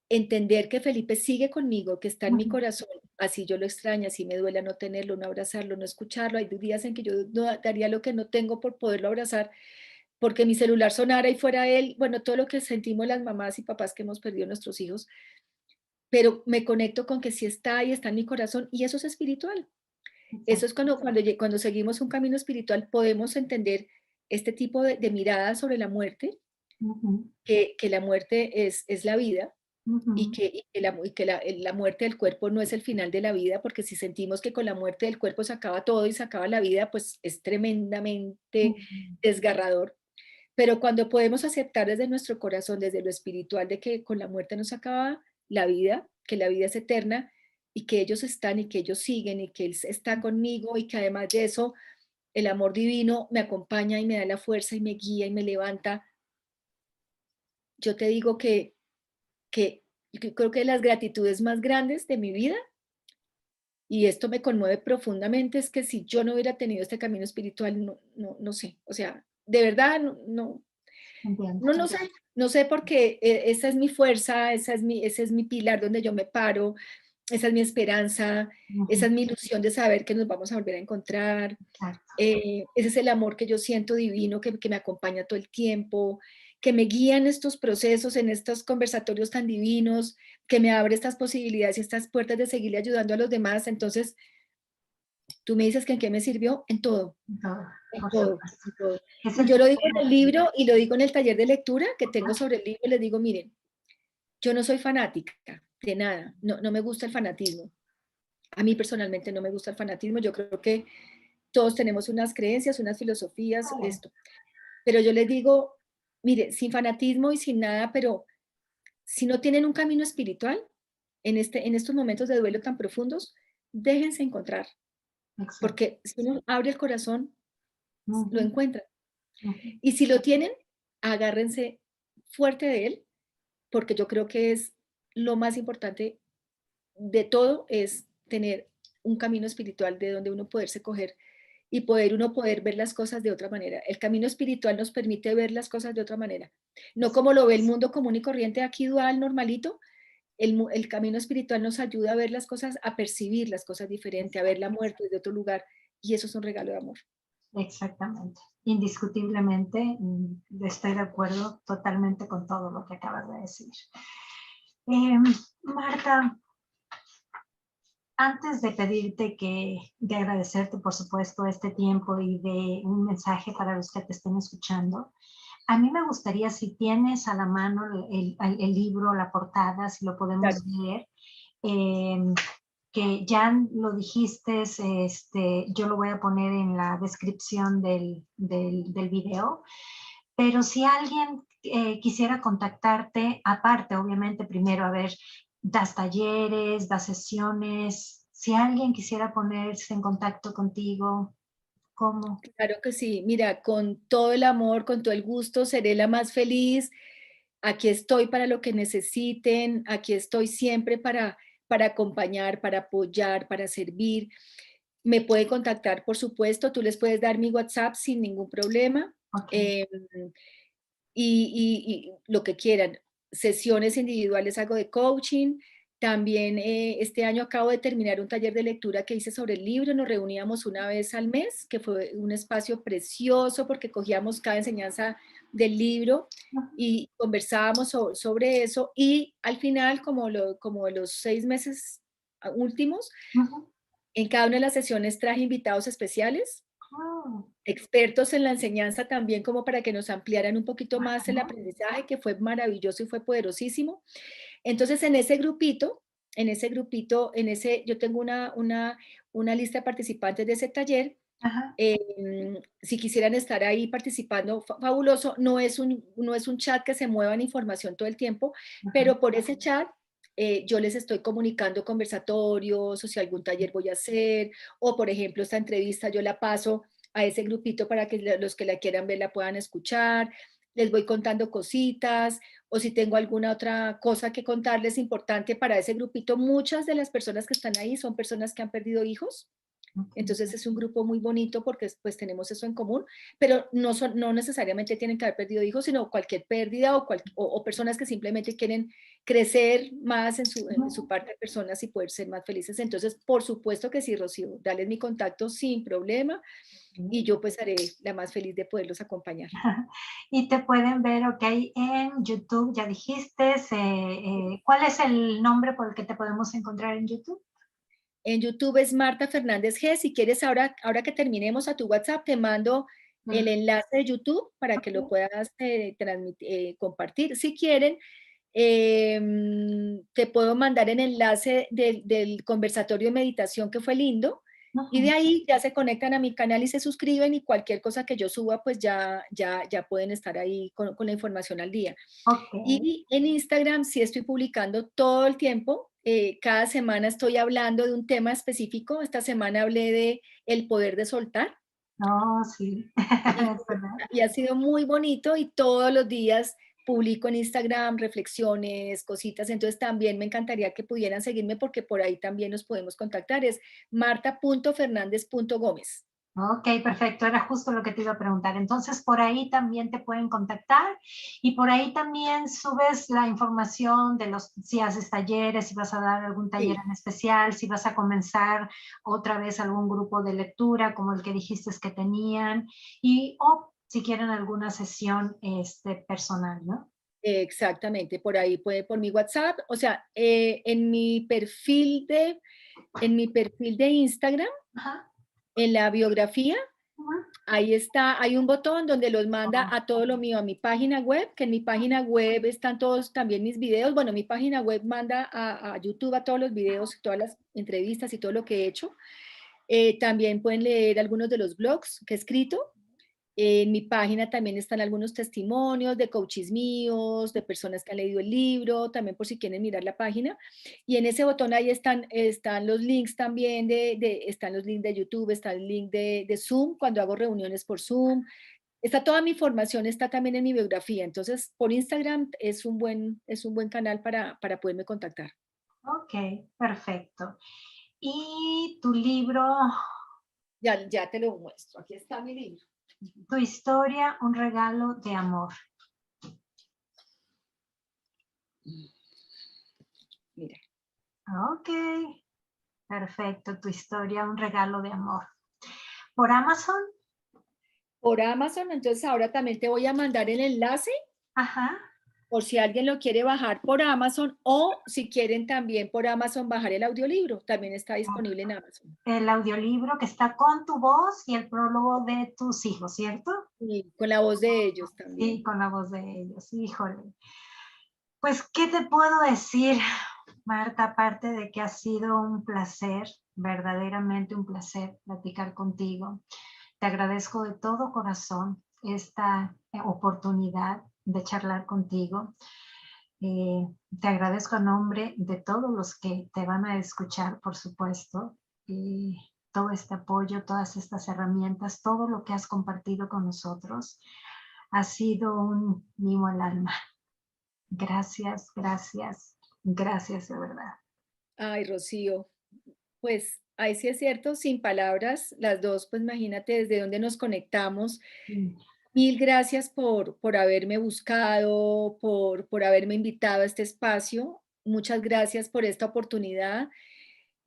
entender que Felipe sigue conmigo, que está en mi ujú, corazón, así yo lo extraño, así me duele no tenerlo, no abrazarlo, no escucharlo. Hay días en que yo no daría lo que no tengo por poderlo abrazar, porque mi celular sonara y fuera él, bueno, todo lo que sentimos las mamás y papás que hemos perdido a nuestros hijos, pero me conecto con que sí está ahí, está en mi corazón, y eso es espiritual. Eso es exacto. cuando seguimos un camino espiritual, podemos entender este tipo de mirada sobre la muerte, Ujú, que la muerte es la vida, y ujú, que la muerte del cuerpo no es el final de la vida, porque si sentimos que con la muerte del cuerpo se acaba todo y se acaba la vida, pues es tremendamente ujú. desgarrador. Pero cuando podemos aceptar desde nuestro corazón, desde lo espiritual, de que con la muerte no se acaba la vida, que la vida es eterna y que ellos están y que ellos siguen y que Él está conmigo y que además de eso, el amor divino me acompaña y me da la fuerza y me guía y me levanta. Yo te digo que creo que las gratitudes más grandes de mi vida, y esto me conmueve profundamente, es que si yo no hubiera tenido este camino espiritual, no sé, o sea, de verdad, Entiendo. no sé, no sé porque esa es mi fuerza, ese es mi pilar donde yo me paro, esa es mi esperanza, esa Ujú, es mi ilusión de saber que nos vamos a volver a encontrar. exacto. Ese es el amor que yo siento divino, que me acompaña todo el tiempo, que me guía en estos procesos, en estos conversatorios tan divinos, que me abre estas posibilidades y estas puertas de seguirle ayudando a los demás. Entonces, tú me dices que en qué me sirvió, en todo, Todo, en por todo, supuesto. en todo. Es Y el yo lo digo primer en el motivo. libro y lo digo en el taller de lectura que tengo sobre el libro, les digo, miren, yo no soy fanática de nada, no me gusta el fanatismo. A mí personalmente no me gusta el fanatismo, yo creo que todos tenemos unas creencias, unas filosofías, Claro, esto. Pero yo les digo, mire, sin fanatismo y sin nada, pero si no tienen un camino espiritual en estos momentos de duelo tan profundos, déjense encontrar, exacto. porque si uno abre el corazón, lo Ujú, encuentra. ujú. Y si lo tienen, agárrense fuerte de él, porque yo creo que es lo más importante de todo, es tener un camino espiritual de donde uno poderse coger y poder ver las cosas de otra manera. El camino espiritual nos permite ver las cosas de otra manera, no como lo ve el mundo común y corriente aquí dual, normalito. El camino espiritual nos ayuda a ver las cosas, a percibir las cosas diferente, a ver la muerte de otro lugar, y eso es un regalo de amor. Exactamente. Indiscutiblemente, estoy de acuerdo totalmente con todo lo que acabas de decir. Marta, antes de pedirte de agradecerte, por supuesto, este tiempo y de un mensaje para los que te estén escuchando, a mí me gustaría, si tienes a la mano el libro, la portada, si lo Claro. podemos ver, eh, que ya lo dijiste, yo lo voy a poner en la descripción del video, pero si alguien quisiera contactarte, aparte, obviamente, primero, a ver, das talleres, das sesiones, si alguien quisiera ponerse en contacto contigo, ¿cómo? Claro que sí. Mira, con todo el amor, con todo el gusto, seré la más feliz. Aquí estoy para lo que necesiten. Aquí estoy siempre para acompañar, para apoyar, para servir. Me puede contactar, por supuesto. Tú les puedes dar mi WhatsApp sin ningún problema. Ok. Eh, y lo que quieran. Sesiones individuales hago de coaching. También este año acabo de terminar un taller de lectura que hice sobre el libro. Nos reuníamos una vez al mes, que fue un espacio precioso porque cogíamos cada enseñanza del libro y conversábamos sobre eso. Y al final, como los 6 meses últimos, Ujú. en cada una de las sesiones traje invitados especiales, Ah, expertos en la enseñanza también, como para que nos ampliaran un poquito más el ajá. aprendizaje, que fue maravilloso y fue poderosísimo. Entonces, yo tengo una lista de participantes de ese taller Ajá. Si quisieran estar ahí participando, fabuloso. No es un chat que se mueva en información todo el tiempo, Ajá. pero por ese chat yo les estoy comunicando conversatorios o si algún taller voy a hacer, o por ejemplo esta entrevista yo la paso a ese grupito para que los que la quieran ver la puedan escuchar. Les voy contando cositas, o si tengo alguna otra cosa que contarles importante para ese grupito. Muchas de las personas que están ahí son personas que han perdido hijos. Ok. Entonces es un grupo muy bonito porque pues tenemos eso en común, pero no necesariamente tienen que haber perdido hijos, sino cualquier pérdida o personas que simplemente quieren crecer más en su parte de personas y poder ser más felices. Entonces, por supuesto que sí, Rocío, dale mi contacto sin problema y yo pues haré la más feliz de poderlos acompañar. Y te pueden ver, ok, en YouTube, ya dijiste, ¿cuál es el nombre por el que te podemos encontrar en YouTube? En YouTube es Marta Fernández G. Si quieres, ahora que terminemos a tu WhatsApp, te mando el Mm, enlace de YouTube para que lo ok. puedas compartir. Si quieren, te puedo mandar el enlace del conversatorio de meditación que fue lindo. Y de Ujú. ahí ya se conectan a mi canal y se suscriben y cualquier cosa que yo suba, pues ya pueden estar ahí con la información al día. Ok. Y en Instagram sí estoy publicando todo el tiempo. Cada semana estoy hablando de un tema específico. Esta semana hablé de el poder de soltar No, sí, y, es verdad. y ha sido muy bonito y todos los días publico en Instagram reflexiones, cositas. Entonces también me encantaría que pudieran seguirme porque por ahí también nos podemos contactar. Es marta.fernandez.gómez. Ok, perfecto, era justo lo que te iba a preguntar. Entonces, por ahí también te pueden contactar y por ahí también subes la información de si haces talleres, si vas a dar algún taller Sí. en especial, si vas a comenzar otra vez algún grupo de lectura como el que dijiste que tenían o si quieren alguna sesión personal, ¿no? Exactamente, por ahí puede, por mi WhatsApp, o sea, en mi perfil de Instagram, Ajá. en la biografía, Ujú. ahí está, hay un botón donde los manda a todo lo mío, a mi página web, que en mi página web están todos también mis videos. Bueno, mi página web manda a YouTube a todos los videos, todas las entrevistas y todo lo que he hecho. También pueden leer algunos de los blogs que he escrito. En mi página también están algunos testimonios de coaches míos, de personas que han leído el libro, también por si quieren mirar la página. Y en ese botón ahí están los links también están los links de YouTube, está el link de Zoom, cuando hago reuniones por Zoom. Está toda mi información, está también en mi biografía. Entonces, por Instagram es un buen canal para poderme contactar. Ok, perfecto. Y tu libro, Ya te lo muestro. Aquí está mi libro. tu historia, un regalo de amor. Mira. Ok, perfecto, tu historia, un regalo de amor. ¿Por Amazon? Por Amazon, entonces ahora también te voy a mandar el enlace Ajá. por si alguien lo quiere bajar por Amazon o si quieren también por Amazon bajar el audiolibro, también está disponible en Amazon. El audiolibro que está con tu voz y el prólogo de tus hijos, ¿cierto? Y con la voz de ellos Sí, también. con la voz de ellos. Híjole. Pues, ¿qué te puedo decir, Marta? Aparte de que ha sido un placer, verdaderamente un placer platicar contigo. Te agradezco de todo corazón esta oportunidad de charlar contigo. Te agradezco a nombre de todos los que te van a escuchar, por supuesto, y todo este apoyo, todas estas herramientas, todo lo que has compartido con nosotros. Ha sido un mimo al alma. Gracias, gracias, gracias de verdad. Ay, Rocío, pues ahí sí es cierto, sin palabras, las dos, pues imagínate desde dónde nos conectamos. Mm. Mil gracias por haberme buscado, por haberme invitado a este espacio. Muchas gracias por esta oportunidad.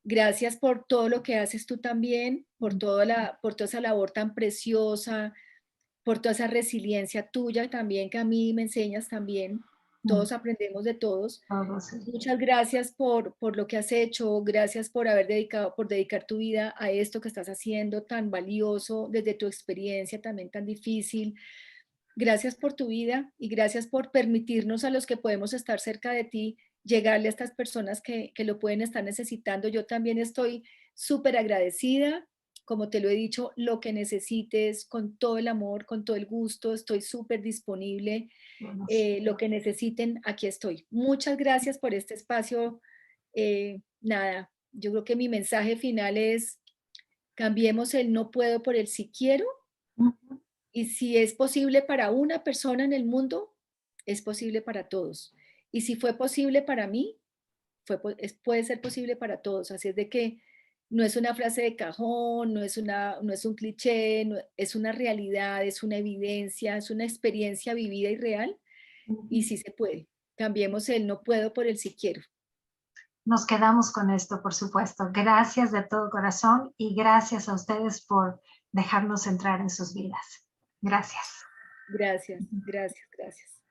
Gracias por todo lo que haces tú también, por toda esa labor tan preciosa, por toda esa resiliencia tuya también, que a mí me enseñas también. Mm. Todos aprendemos de todos. Todos. Muchas gracias por lo que has hecho, gracias por dedicar tu vida a esto que estás haciendo tan valioso, desde tu experiencia también tan difícil. Gracias por tu vida y gracias por permitirnos a los que podemos estar cerca de ti llegarle a estas personas que lo pueden estar necesitando. Yo también estoy súper agradecida como te lo he dicho, lo que necesites, con todo el amor, con todo el gusto, estoy súper disponible. Bueno, Lo que necesiten, aquí estoy. Muchas gracias por este espacio. Nada, yo creo que mi mensaje final es, cambiemos el no puedo por el sí quiero, ujú. y si es posible para una persona en el mundo, es posible para todos. Y si fue posible para mí, puede ser posible para todos. Así es de que no es una frase de cajón, no es un cliché, es una realidad, es una evidencia, es una experiencia vivida y real, y Ujú. sí se puede. Cambiemos el no puedo por el sí quiero. Nos quedamos con esto, por supuesto. Gracias de todo corazón y gracias a ustedes por dejarnos entrar en sus vidas. Gracias. Gracias, gracias, gracias.